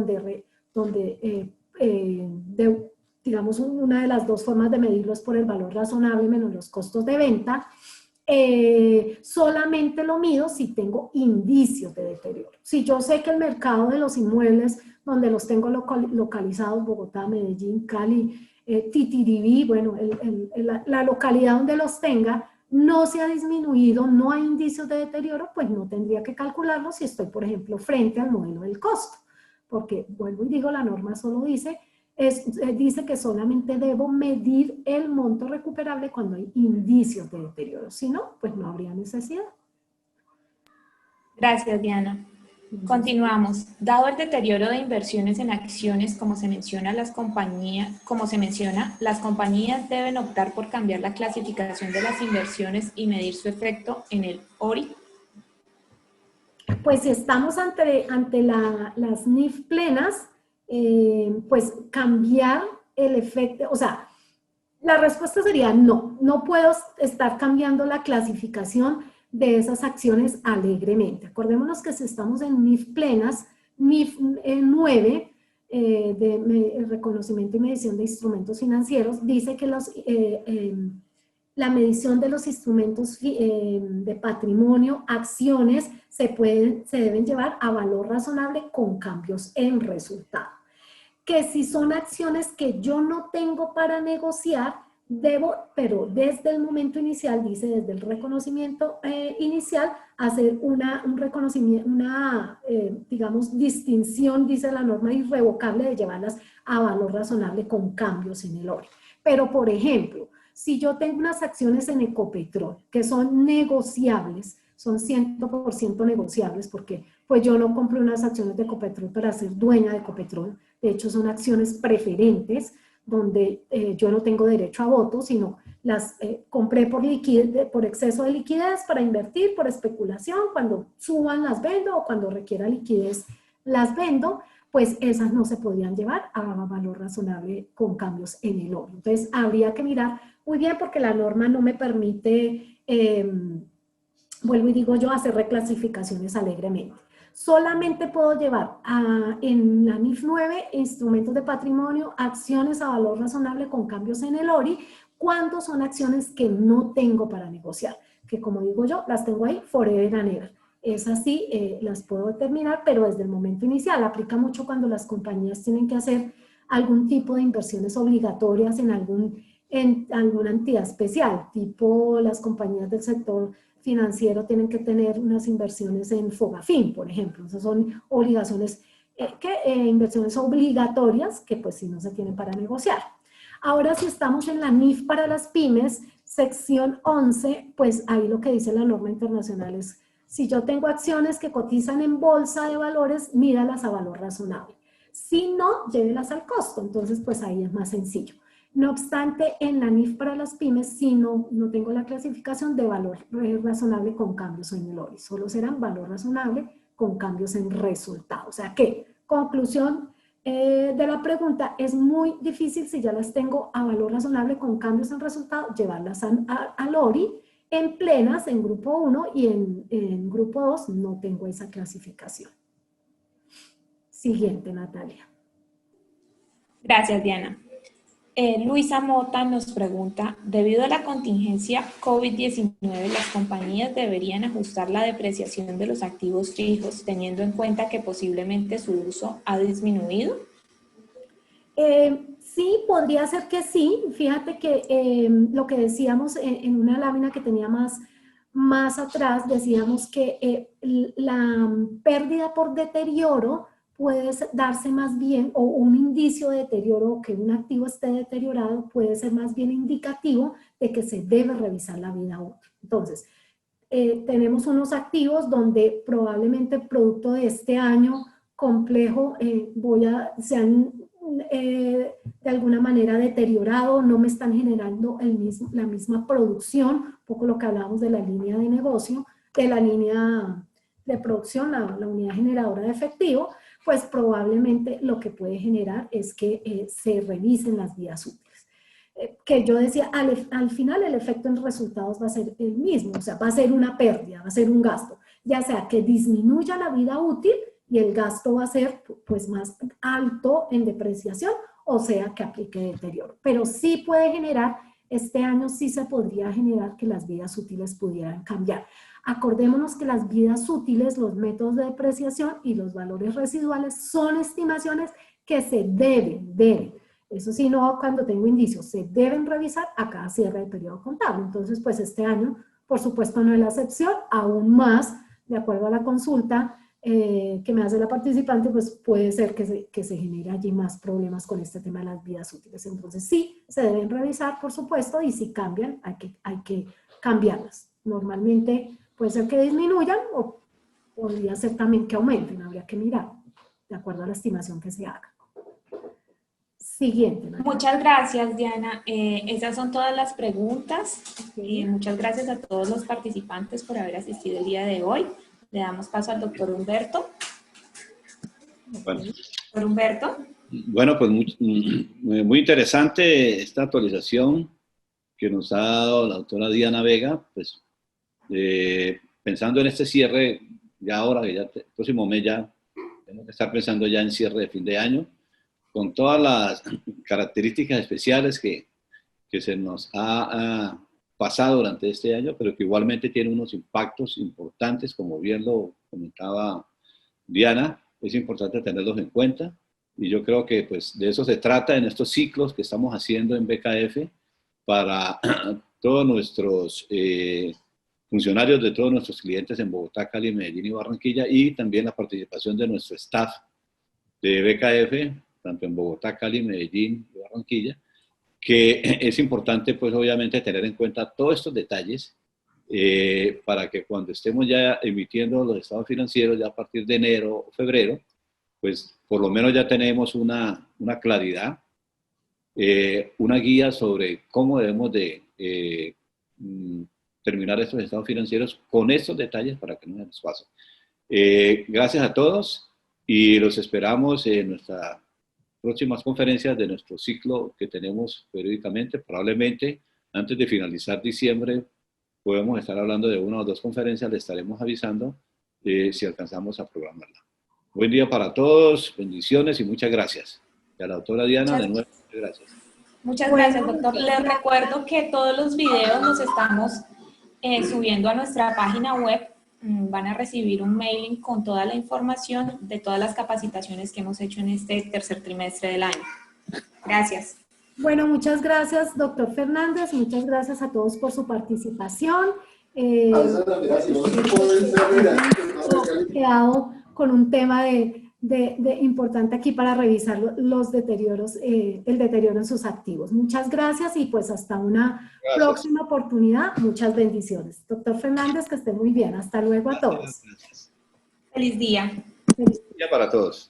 digamos, una de las dos formas de medirlo es por el valor razonable menos los costos de venta. Solamente lo mido si tengo indicios de deterioro. Si yo sé que el mercado de los inmuebles, donde los tengo localizados, Bogotá, Medellín, Cali, Titiribí, bueno, la localidad donde los tenga, no se ha disminuido, no hay indicios de deterioro, pues no tendría que calcularlo si estoy, por ejemplo, frente al modelo del costo. Porque, vuelvo y digo, la norma solo dice que solamente debo medir el monto recuperable cuando hay indicios de deterioro. Si no, pues no habría necesidad. Gracias, Diana. Continuamos. Dado el deterioro de inversiones en acciones, como se menciona, las compañías deben optar por cambiar la clasificación de las inversiones y medir su efecto en el ORI. Pues si estamos ante las NIF plenas, pues cambiar el efecto, o sea, la respuesta sería no, no puedo estar cambiando la clasificación de esas acciones alegremente. Acordémonos que si estamos en NIF plenas, NIF 9, de reconocimiento y medición de instrumentos financieros, dice que la medición de los instrumentos de patrimonio, acciones, se deben llevar a valor razonable con cambios en resultado. Que si son acciones que yo no tengo para negociar, debo, pero desde el momento inicial, dice, desde el reconocimiento inicial, hacer un reconocimiento, digamos, distinción, dice la norma irrevocable, de llevarlas a valor razonable con cambios en el ORI. Pero, por ejemplo, si yo tengo unas acciones en Ecopetrol que son negociables, son 100% negociables, porque pues yo no compré unas acciones de Ecopetrol para ser dueña de Ecopetrol, de hecho son acciones preferentes, donde yo no tengo derecho a voto, sino las compré por exceso de liquidez para invertir, por especulación, cuando suban las vendo o cuando requiera liquidez las vendo, pues esas no se podían llevar a valor razonable con cambios en el ORI. Entonces habría que mirar muy bien porque la norma no me permite, vuelvo y digo yo, hacer reclasificaciones alegremente. Solamente puedo llevar en la NIF 9 instrumentos de patrimonio, acciones a valor razonable con cambios en el ORI, cuando son acciones que no tengo para negociar, que como digo yo, las tengo ahí forever and ever. Esas sí las puedo determinar, pero desde el momento inicial. Aplica mucho cuando las compañías tienen que hacer algún tipo de inversiones obligatorias en alguna entidad especial, tipo las compañías del sector financiero tienen que tener unas inversiones en Fogafín, por ejemplo. Esas son obligaciones, inversiones obligatorias que pues sí no se tienen para negociar. Ahora si estamos en la NIF para las pymes, sección 11, pues ahí lo que dice la norma internacional es, si yo tengo acciones que cotizan en bolsa de valores, míralas a valor razonable. Si no, llévelas al costo. Entonces, pues ahí es más sencillo. No obstante, en la NIF para las pymes, sí no tengo la clasificación de valor razonable con cambios en el ORI. Solo serán valor razonable con cambios en resultado. O sea que, conclusión de la pregunta, es muy difícil si ya las tengo a valor razonable con cambios en resultado, llevarlas al ORI. En plenas, en grupo 1 y en grupo 2 no tengo esa clasificación. Siguiente, Natalia. Gracias, Diana. Luisa Mota nos pregunta, debido a la contingencia COVID-19, ¿las compañías deberían ajustar la depreciación de los activos fijos teniendo en cuenta que posiblemente su uso ha disminuido? Sí, podría ser que sí. Fíjate que lo que decíamos en una lámina que tenía más atrás, decíamos que la pérdida por deterioro puede darse más bien, o un indicio de deterioro, que un activo esté deteriorado, puede ser más bien indicativo de que se debe revisar la vida útil. Entonces, tenemos unos activos donde probablemente producto de este año complejo se han de alguna manera deteriorado, no me están generando la misma producción, un poco lo que hablábamos de la línea de negocio, de la línea de producción, la unidad generadora de efectivo, pues probablemente lo que puede generar es que se revisen las vidas útiles. Que yo decía, al final el efecto en resultados va a ser el mismo, o sea, va a ser una pérdida, va a ser un gasto, ya sea que disminuya la vida útil y el gasto va a ser pues más alto en depreciación, o sea que aplique deterioro. Pero sí puede generar, este año sí se podría generar que las vidas útiles pudieran cambiar. Acordémonos que las vidas útiles, los métodos de depreciación y los valores residuales son estimaciones que se deben. Eso sí, no cuando tengo indicios, se deben revisar a cada cierre de periodo contable. Entonces, pues este año, por supuesto, no es la excepción, aún más, de acuerdo a la consulta que me hace la participante, pues puede ser que se genere allí más problemas con este tema de las vidas útiles. Entonces, sí, se deben revisar, por supuesto, y si cambian, hay que cambiarlas. Normalmente puede ser que disminuyan o podría ser también que aumenten, habría que mirar, de acuerdo a la estimación que se haga. Siguiente. María. Muchas gracias, Diana. Esas son todas las preguntas. Muchas gracias a todos los participantes por haber asistido el día de hoy. Le damos paso al doctor Humberto. Bueno, Doctor Humberto. Bueno, pues muy interesante esta actualización que nos ha dado la doctora Diana Vega, pues pensando en este cierre, ya ahora, que ya el próximo mes ya tenemos que estar pensando ya en cierre de fin de año, con todas las características especiales que se nos ha pasado durante este año, pero que igualmente tiene unos impactos importantes, como bien lo comentaba Diana. Es importante tenerlos en cuenta, y yo creo que pues de eso se trata en estos ciclos que estamos haciendo en BKF para todos nuestros funcionarios, de todos nuestros clientes en Bogotá, Cali, Medellín y Barranquilla, y también la participación de nuestro staff de BKF, tanto en Bogotá, Cali, Medellín y Barranquilla, que es importante pues obviamente tener en cuenta todos estos detalles para que cuando estemos ya emitiendo los estados financieros ya a partir de enero o febrero, pues por lo menos ya tenemos una claridad, una guía sobre cómo debemos de terminar estos estados financieros con estos detalles para que no se nos pase. Gracias a todos y los esperamos en nuestras próximas conferencias de nuestro ciclo que tenemos periódicamente. Probablemente antes de finalizar diciembre podemos estar hablando de 1 o 2 conferencias, le estaremos avisando si alcanzamos a programarla. Buen día para todos, bendiciones y muchas gracias. Y a la doctora Diana, de nuevo, muchas gracias. Muchas gracias, doctor. Les recuerdo que todos los videos los estamos subiendo a nuestra página web. Van a recibir un mailing con toda la información de todas las capacitaciones que hemos hecho en este tercer trimestre del año. Gracias. Bueno, muchas gracias, doctor Fernández. Muchas gracias a todos por su participación. Quedado con un tema importante aquí para revisar los deterioros, el deterioro en sus activos. Muchas gracias y pues hasta una próxima oportunidad. Muchas bendiciones. Doctor Fernández, que esté muy bien. Hasta luego a todos. Feliz día. Feliz día para todos.